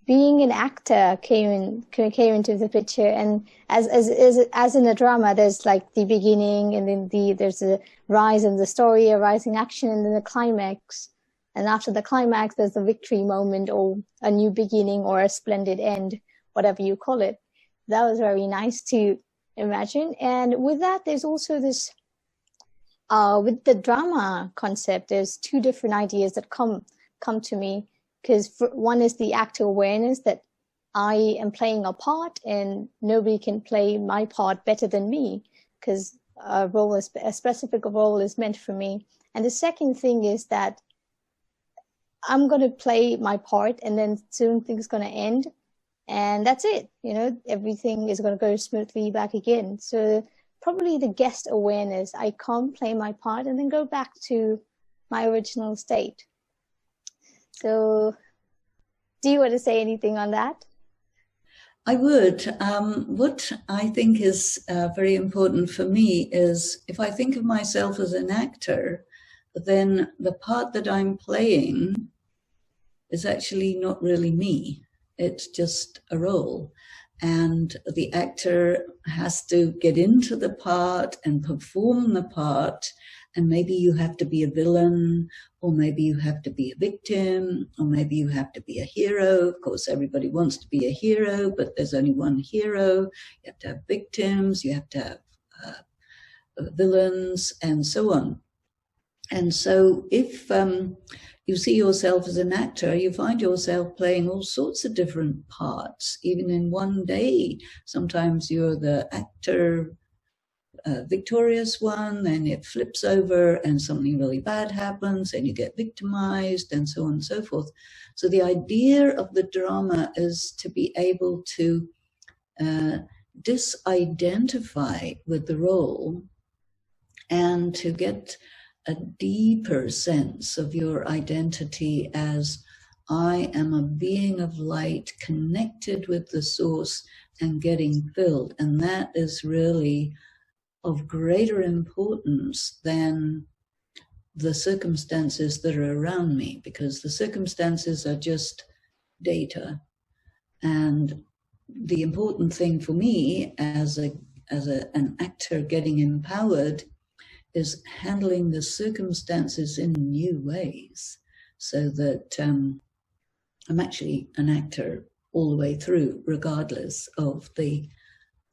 being an actor came into the picture, and as in a drama, there's like the beginning, and then there's a rise in the story, a rising action, and then the climax. And after the climax, there's a victory moment, or a new beginning, or a splendid end, whatever you call it. That was very nice to imagine. And with that, there's also this, with the drama concept, there's two different ideas that come to me. Because one is the actor awareness that I am playing a part and nobody can play my part better than me, because a specific role is meant for me. And the second thing is that I'm going to play my part and then soon things going to end. And that's it. You know, everything is going to go smoothly back again. So probably the guest awareness, I can't play my part and then go back to my original state. So do you want to say anything on that? I would. What I think is very important for me is, if I think of myself as an actor, then the part that I'm playing is actually not really me. It's just a role. And the actor has to get into the part and perform the part. And maybe you have to be a villain, or maybe you have to be a victim, or maybe you have to be a hero. Of course, everybody wants to be a hero, but there's only one hero. You have to have victims, you have to have villains, and so on. And so if you see yourself as an actor, you find yourself playing all sorts of different parts, even in one day. Sometimes you're the actor, victorious one, then it flips over and something really bad happens and you get victimized, and so on and so forth. So the idea of the drama is to be able to disidentify with the role and to get a deeper sense of your identity as, I am a being of light connected with the source and getting filled. And that is really of greater importance than the circumstances that are around me, because the circumstances are just data. And the important thing for me as an actor getting empowered is handling the circumstances in new ways, so that I'm actually an actor all the way through, regardless of the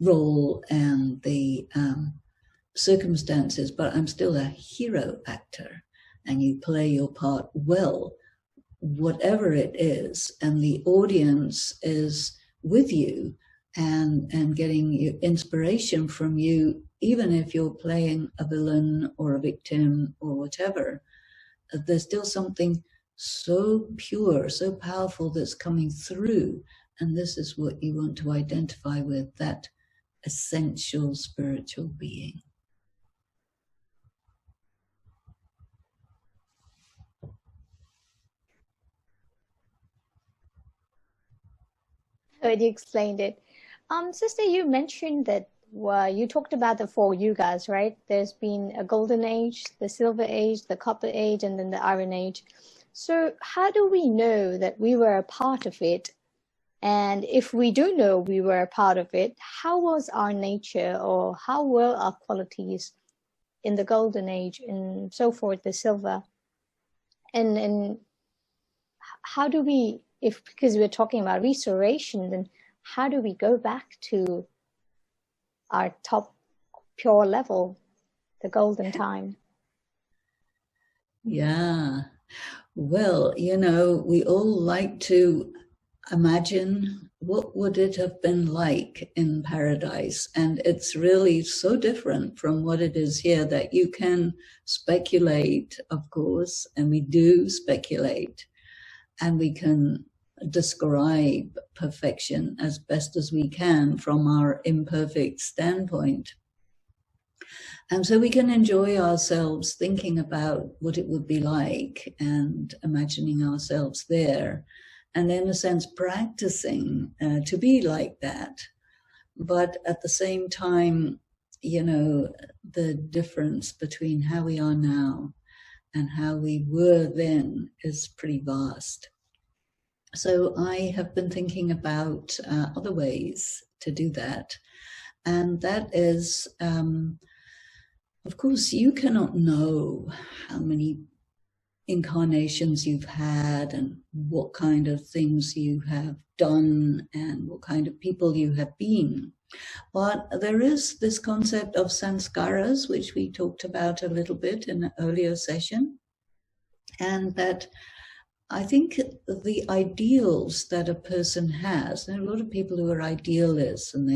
role and the circumstances, but I'm still a hero actor, and you play your part well, whatever it is, and the audience is with you and getting inspiration from you, even if you're playing a villain or a victim or whatever. There's still something so pure, so powerful that's coming through, and this is what you want to identify with, that essential spiritual being. Heard you explained it. Sister, you mentioned that you talked about the 4 yugas, right? There's been a golden age, the silver age, the copper age, and then the iron age. So how do we know that we were a part of it? And if we do know we were a part of it, how was our nature, or how were our qualities in the golden age and so forth, the silver? And how do we, because we're talking about restoration, then how do we go back to our top pure level, the golden time? Yeah. Well, we all like to imagine what would it have been like in paradise, and it's really so different from what it is here that you can speculate, of course, and we do speculate. and we can describe perfection as best as we can from our imperfect standpoint. And so we can enjoy ourselves thinking about what it would be like and imagining ourselves there, and in a sense practicing to be like that. But at the same time, you know, the difference between how we are now and how we were then is pretty vast. So I have been thinking about other ways to do that. And that is, of course, you cannot know how many incarnations you've had and what kind of things you have done and what kind of people you have been. But there is this concept of sanskaras, which we talked about a little bit in an earlier session, and that I think the ideals that a person has, there are a lot of people who are idealists, and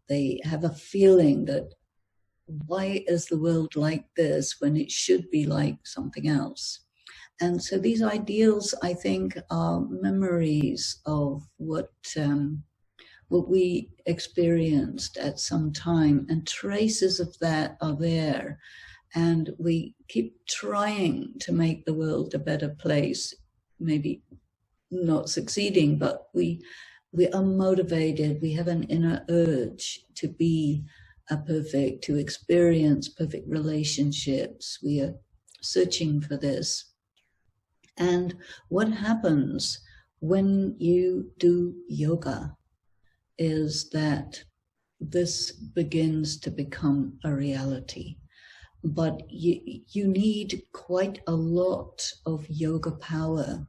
they have a feeling that why is the world like this when it should be like something else? And so these ideals, I think, are memories of what we experienced at some time, and traces of that are there. And we keep trying to make the world a better place, maybe not succeeding, but we are motivated. We have an inner urge to be perfect, to experience perfect relationships. We are searching for this. And what happens when you do yoga is that this begins to become a reality. But you need quite a lot of yoga power.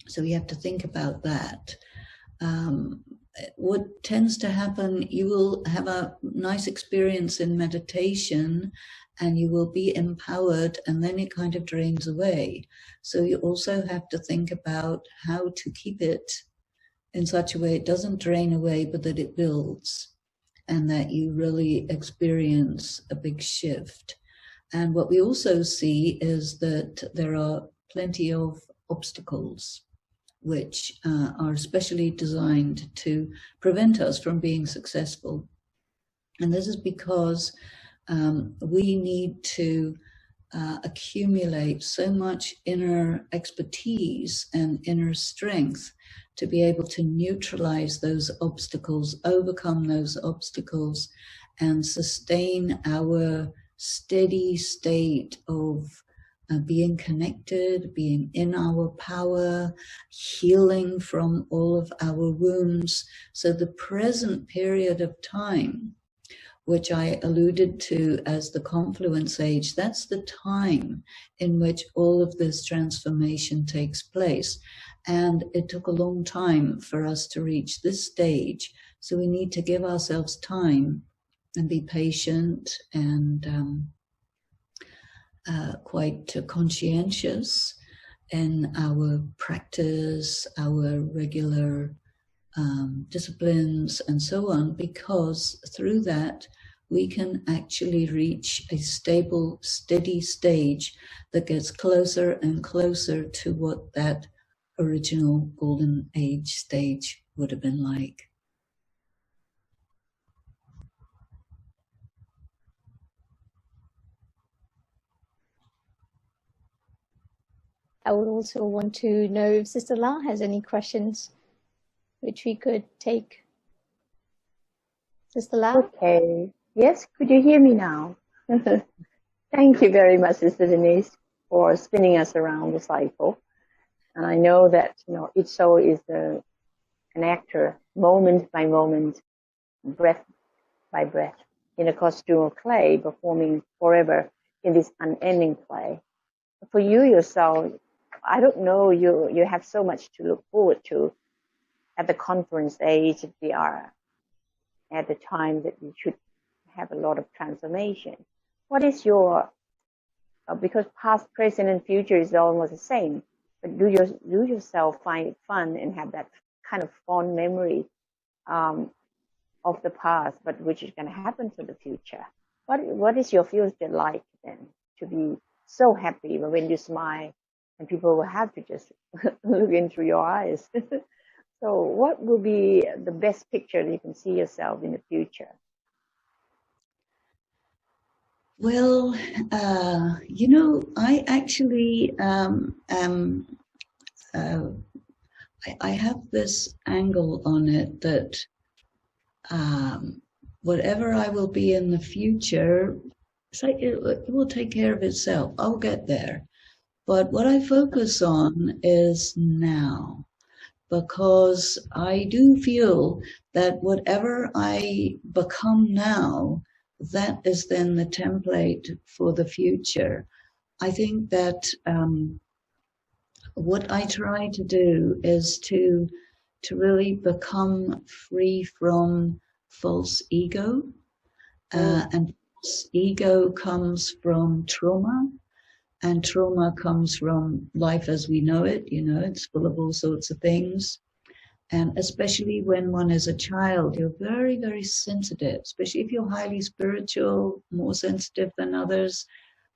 So you have to think about that. What tends to happen, you will have a nice experience in meditation and you will be empowered, and then it kind of drains away. So you also have to think about how to keep it in such a way it doesn't drain away, but that it builds, and that you really experience a big shift. And what we also see is that there are plenty of obstacles which are specially designed to prevent us from being successful. And this is because we need to accumulate so much inner expertise and inner strength to be able to neutralize those obstacles, overcome those obstacles, and sustain our steady state of being connected, being in our power, healing from all of our wounds. So the present period of time, which I alluded to as the confluence age, that's the time in which all of this transformation takes place. And it took a long time for us to reach this stage. So we need to give ourselves time and be patient and quite conscientious in our practice, our regular disciplines and so on, because through that we can actually reach a stable, steady stage that gets closer and closer to what that original golden age stage would have been like. I would also want to know if Sister La has any questions which we could take. Sister La? Okay. Yes, could you hear me now? Thank you very much, Sister Denise, for spinning us around the cycle. And I know that, each soul is an actor, moment by moment, breath by breath, in a costume of clay, performing forever in this unending play. For you yourself, I don't know, you have so much to look forward to at the conference age. We are at the time that we should have a lot of transformation. What is your, because past, present, and future is almost the same, but do yourself find it fun and have that kind of fond memory of the past, but which is going to happen to the future? What is your future like then, to be so happy when you smile and people will have to just look into your eyes. So what will be the best picture that you can see yourself in the future? Well, I actually I have this angle on it that whatever I will be in the future, it's like it will take care of itself. I'll get there. But what I focus on is now, because I do feel that whatever I become now, that is then the template for the future. I think that what I try to do is to really become free from false ego, and false ego comes from trauma, and trauma comes from life as we know it. It's full of all sorts of things. And especially when one is a child, you're very, very sensitive, especially if you're highly spiritual, more sensitive than others.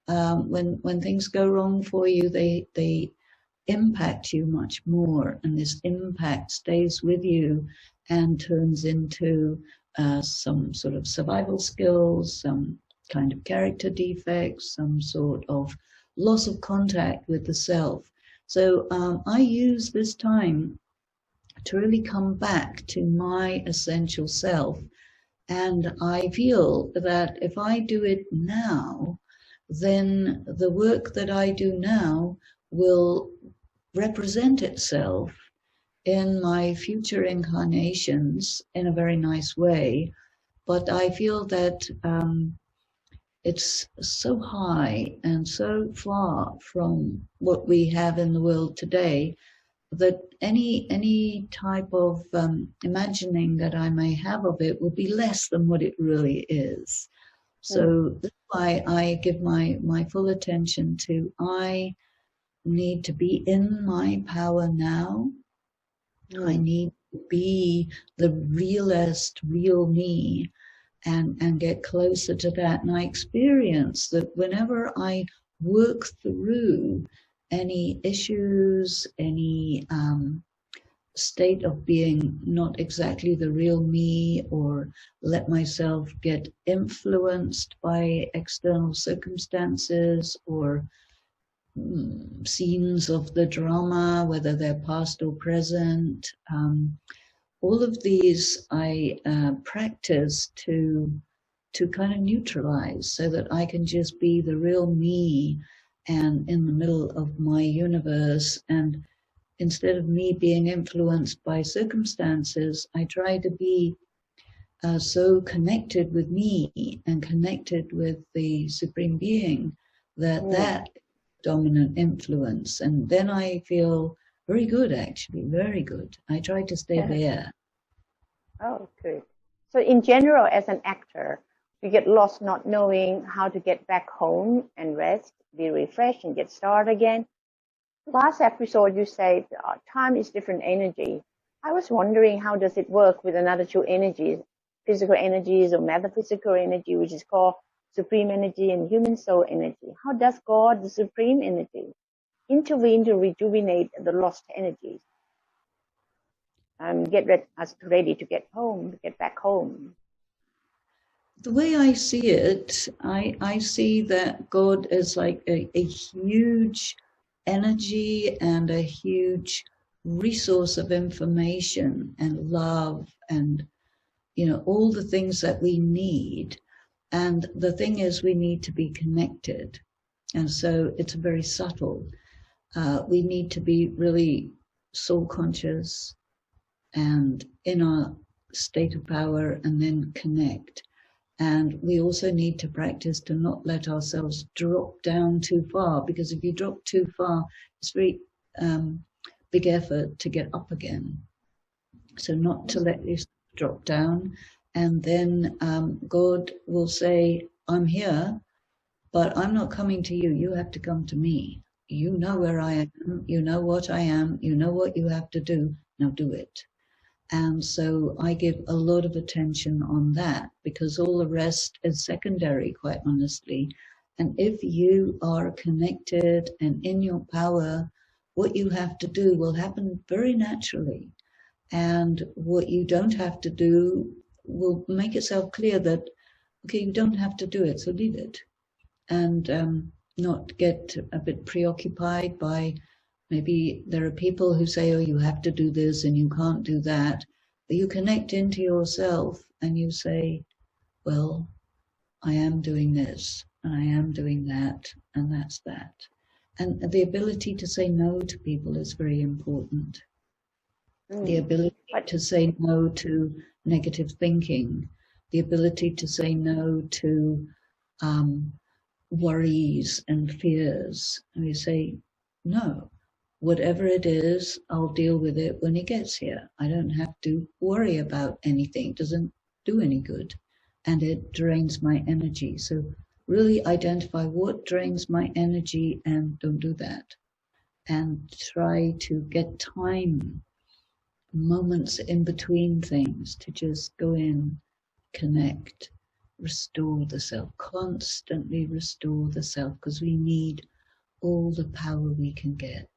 When things go wrong for you, they impact you much more. And this impact stays with you and turns into some sort of survival skills, some kind of character defects, some sort of loss of contact with the self. So I use this time to really come back to my essential self. And I feel that if I do it now, then the work that I do now will represent itself in my future incarnations in a very nice way. But I feel that it's so high and so far from what we have in the world today that any type of imagining that I may have of it will be less than what it really is. So that's why I give my full attention to, I need to be in my power now. I need to be the realest, real me, and get closer to that. And I experience that whenever I work through any issues, any state of being not exactly the real me, or let myself get influenced by external circumstances or scenes of the drama, whether they're past or present, all of these I practice to kind of neutralize, so that I can just be the real me and in the middle of my universe. And instead of me being influenced by circumstances, I try to be so connected with me and connected with the Supreme Being that dominant influence. And then I feel very good, actually, very good. I try to stay there. Oh, good. So in general, as an actor, you get lost not knowing how to get back home and rest, be refreshed, and get started again. Last episode, you said time is different energy. I was wondering, how does it work with another two energies, physical energies or metaphysical energy, which is called supreme energy and human soul energy? How does God, the supreme energy, intervene to rejuvenate the lost energies and get us ready to get home, to get back home? The way I see it, I see that God is like a huge energy and a huge resource of information and love and, all the things that we need. And the thing is, we need to be connected. And so it's very subtle. We need to be really soul conscious and in our state of power, and then connect. And we also need to practice to not let ourselves drop down too far, because if you drop too far, it's very big effort to get up again. So not to let yourself drop down. And then God will say, I'm here, but I'm not coming to you. You have to come to me. You know where I am. You know what I am. You know what you have to do. Now do it. And so I give a lot of attention on that, because all the rest is secondary, quite honestly. And if you are connected and in your power, what you have to do will happen very naturally. And what you don't have to do will make itself clear that, okay, you don't have to do it, so leave it. And not get a bit preoccupied by, maybe there are people who say, oh, you have to do this and you can't do that. But you connect into yourself and you say, well, I am doing this and I am doing that, and that's that. And the ability to say no to people is very important. The ability to say no to negative thinking, the ability to say no to worries and fears. And we say, no, whatever it is, I'll deal with it when it gets here. I don't have to worry about anything. It doesn't do any good. And it drains my energy. So really identify what drains my energy and don't do that. And try to get time, moments in between things to just go in, connect, restore the self, constantly restore the self, because we need all the power we can get.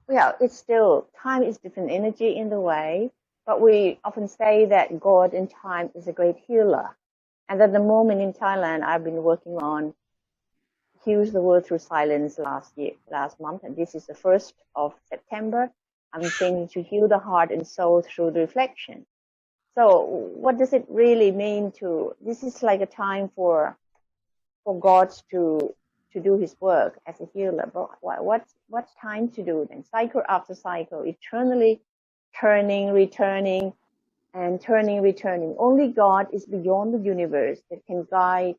Well, it's still, time is different energy in the way, but we often say that God in time is a great healer. And at the moment in Thailand, I've been working on Heals the World Through Silence last month, and this is the 1st of September. I'm thinking to heal the heart and soul through the reflection. So what does it really mean to, this is like a time for God to do his work as a healer, but what's time to do then? Cycle after cycle, eternally turning, returning, and turning, returning. Only God is beyond the universe that can guide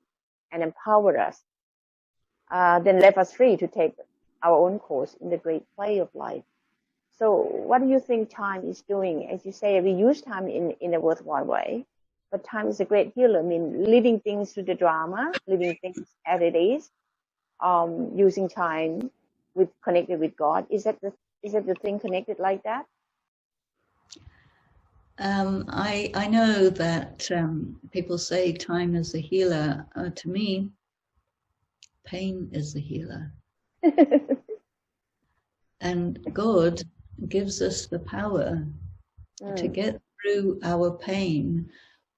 and empower us, then left us free to take our own course in the great play of life. So what do you think time is doing? As you say, we use time in a worthwhile way, but time is a great healer. I mean, living things through the drama, living things as it is, using time with connected with God. Is that the thing connected like that? I know that people say time is a healer. To me, pain is the healer. And God gives us the power to get through our pain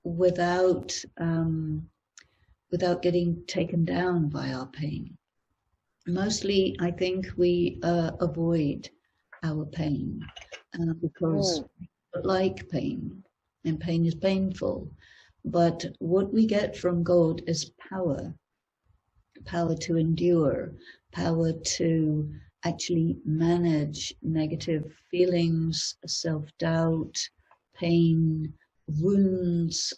without getting taken down by our pain. Mostly, I think we avoid our pain because we don't like pain, and pain is painful. But what we get from God is power to endure, power to actually manage negative feelings, self-doubt, pain, wounds.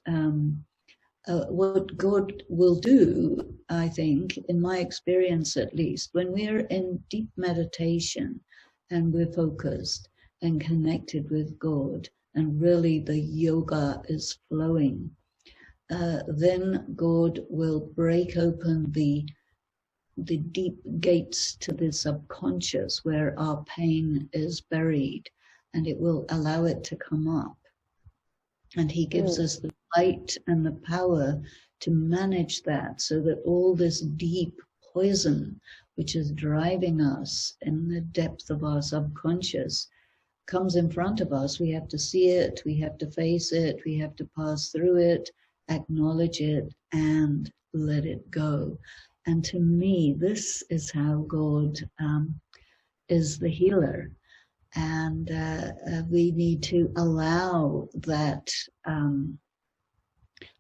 What God will do, I think, in my experience at least, when we're in deep meditation and we're focused and connected with God, and really the yoga is flowing, then God will break open the deep gates to the subconscious where our pain is buried, and it will allow it to come up. And he gives us the light and the power to manage that, so that all this deep poison, which is driving us in the depth of our subconscious, comes in front of us. We have to see it, we have to face it, we have to pass through it, acknowledge it, and let it go. And to me, this is how God is the healer. And we need to allow that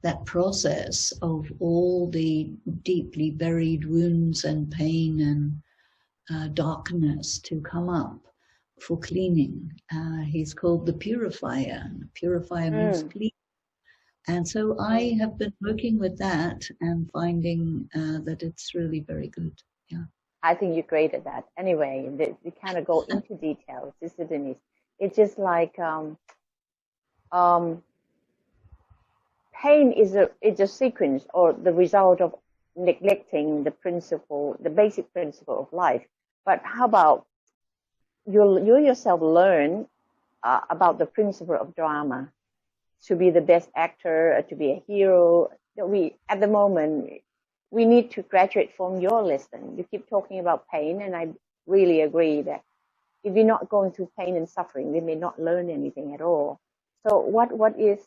that process of all the deeply buried wounds and pain and darkness to come up for cleaning. He's called the purifier. Purifier means clean. And so I have been working with that and finding that it's really very good. Yeah. I think you're great at that. Anyway, we kind of go into details, Sister Denise. It's just like pain is a sequence or the result of neglecting the basic principle of life. But how about you yourself learn about the principle of drama, to be the best actor, to be a hero? We at the moment we need to graduate from your lesson. You keep talking about pain, and I really agree that if you're not going through pain and suffering, we may not learn anything at all. So what is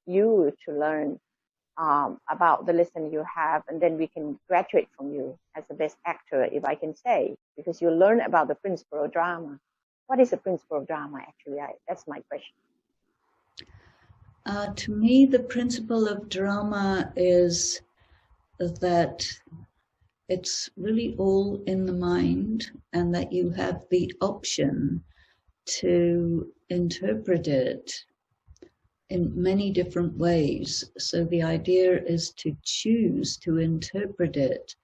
you to learn about the lesson you have, and then we can graduate from you as the best actor, if I can say, because you learn about the principle of drama. What is the principle of drama, actually? That's my question. To me, the principle of drama is that it's really all in the mind, and that you have the option to interpret it in many different ways. So the idea is to choose to interpret it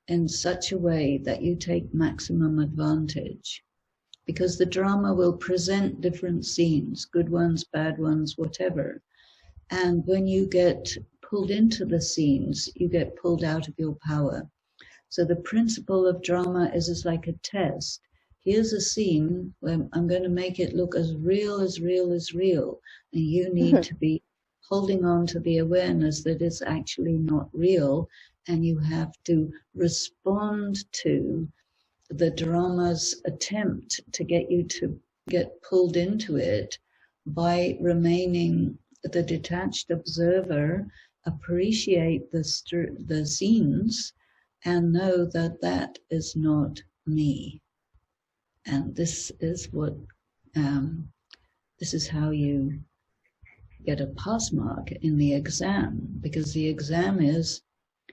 in such a way that you take maximum advantage. Because the drama will present different scenes, good ones, bad ones, whatever. And when you get pulled into the scenes, you get pulled out of your power. So the principle of drama is like a test. Here's a scene where I'm going to make it look as real as real as real. And you need to be holding on to the awareness that it's actually not real. And you have to respond to the drama's attempt to get you to get pulled into it by remaining the detached observer, appreciate the scenes, and know that that is not me. And this is what this is how you get a pass mark in the exam, because the exam is,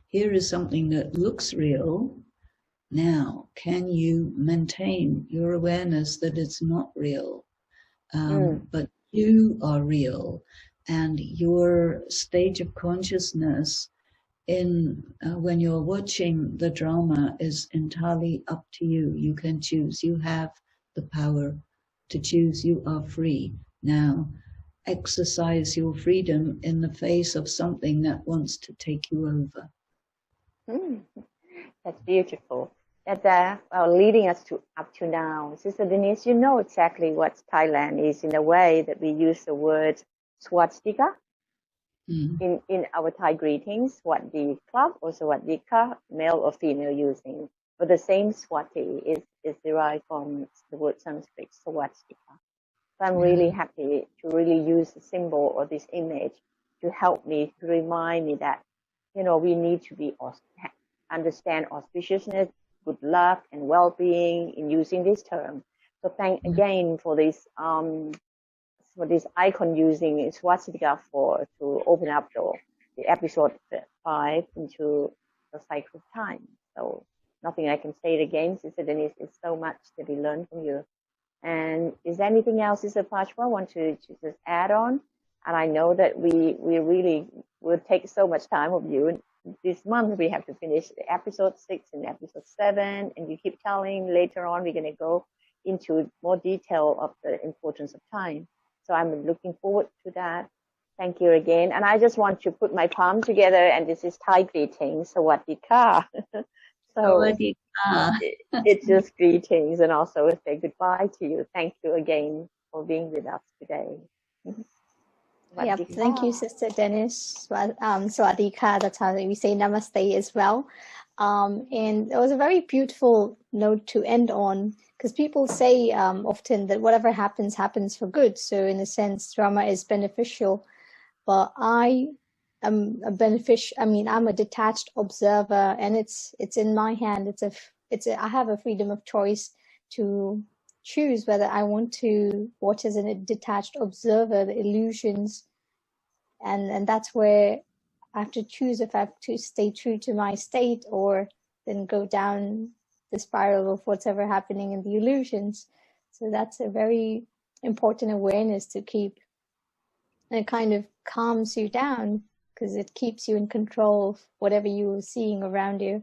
here is something that looks real. Now, can you maintain your awareness that it's not real, but you are real, and your stage of consciousness in when you're watching the drama is entirely up to you. You can choose. You have the power to choose. You are free. Now, exercise your freedom in the face of something that wants to take you over. That's beautiful. That's leading us to up to now. Sister Denise, you know exactly what Thailand is in a way that we use the word swastika in our Thai greetings, Swaddi Club or Swadika, male or female using. But the same Swati is derived from the word Sanskrit, swastika. So I'm really happy to really use the symbol or this image to help me, to remind me that, we need to be understand auspiciousness, good luck, and well-being in using this term. So thank again for this icon using swastika to open up the episode 5 into the cycle of time. So nothing I can say it again, Sister Denise. It's so much that we learn from you. And is there anything else, Sister Pachwa, want to just add on? And I know that we really will take so much time of you. This month we have to finish episode 6 and episode 7, and you keep telling later on we're going to go into more detail of the importance of time. So I'm looking forward to that. Thank you again. And I just want to put my palm together, and this is Thai greeting, Sawadika. So it's just greetings, and also say goodbye to you. Thank you again for being with us today. Yep, thank you, Sister Denise. Swadika, that's how we say namaste as well. And it was a very beautiful note to end on, because people say often that whatever happens, happens for good. So in a sense, drama is beneficial. But I am I'm a detached observer, and it's in my hand. I have a freedom of choice to choose whether I want to watch as a detached observer the illusions, and that's where I have to choose if I have to stay true to my state or then go down the spiral of what's ever happening in the illusions. So that's a very important awareness to keep, and it kind of calms you down because it keeps you in control of whatever you're seeing around you.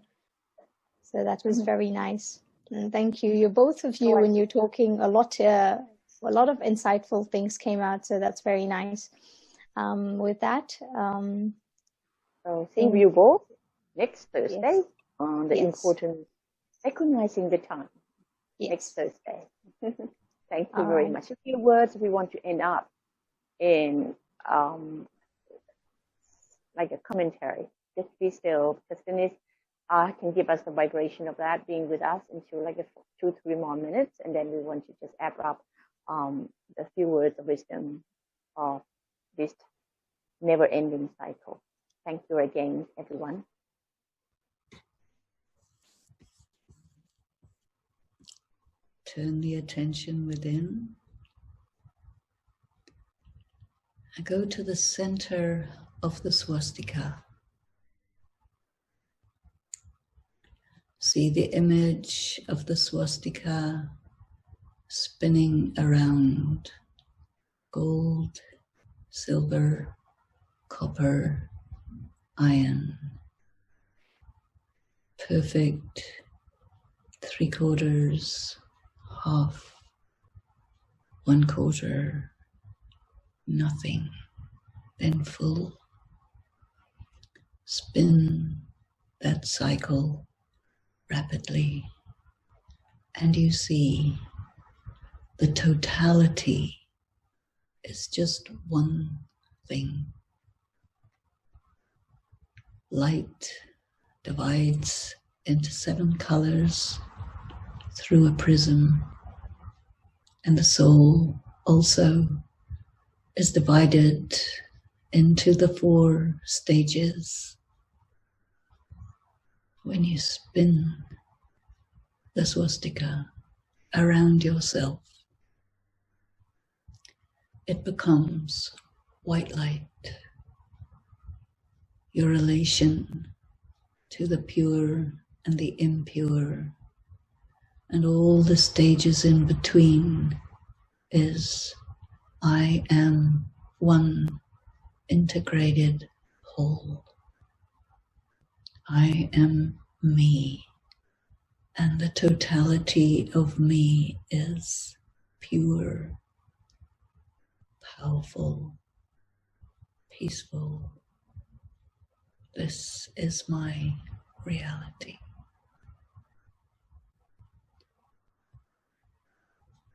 So that was very nice. And thank you. You're both of you, when you're talking a lot of insightful things came out. So that's very nice. With that, so see you both next Thursday on the important recognizing the time. Next Thursday. Thank you very much. A few words we want to end up in like a commentary. Just be still. Just can give us the vibration of that being with us into like 2-3 more minutes, and then we want to just wrap up the few words of wisdom of this never-ending cycle. Thank you again, everyone. Turn the attention within and go to the center of the swastika. See the image of the swastika spinning around gold, silver, copper, iron. Perfect, 3/4, half, 1/4, nothing, then full. Spin that cycle rapidly, and you see the totality is just one thing. Light divides into 7 colors through a prism, and the soul also is divided into the 4 stages. When you spin the swastika around yourself, it becomes white light. Your relation to the pure and the impure and all the stages in between is I am one integrated whole. I am me, and the totality of me is pure, powerful, peaceful. This is my reality.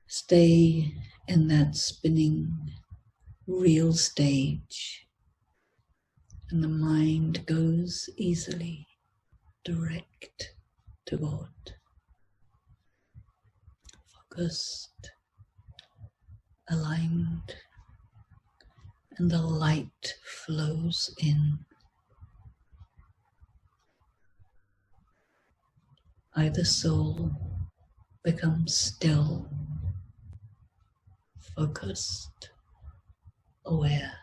Stay in that spinning real stage, and the mind goes easily direct to God. Focused, aligned, and the light flows in. The soul becomes still, focused, aware.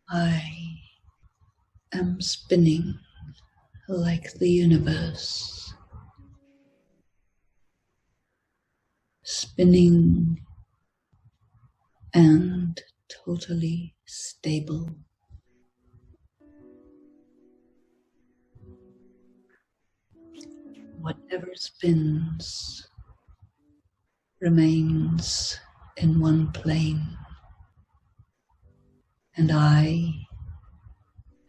I am spinning like the universe, spinning and totally stable. Whatever spins remains in one plane, and I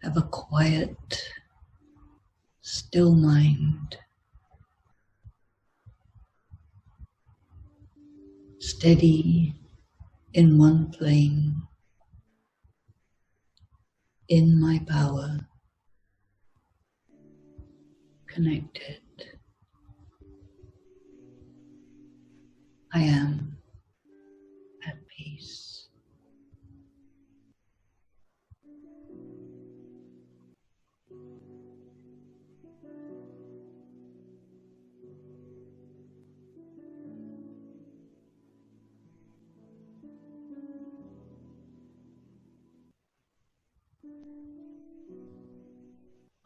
have a quiet, still mind, steady in one plane, in my power, connected. I am at peace.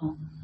Om.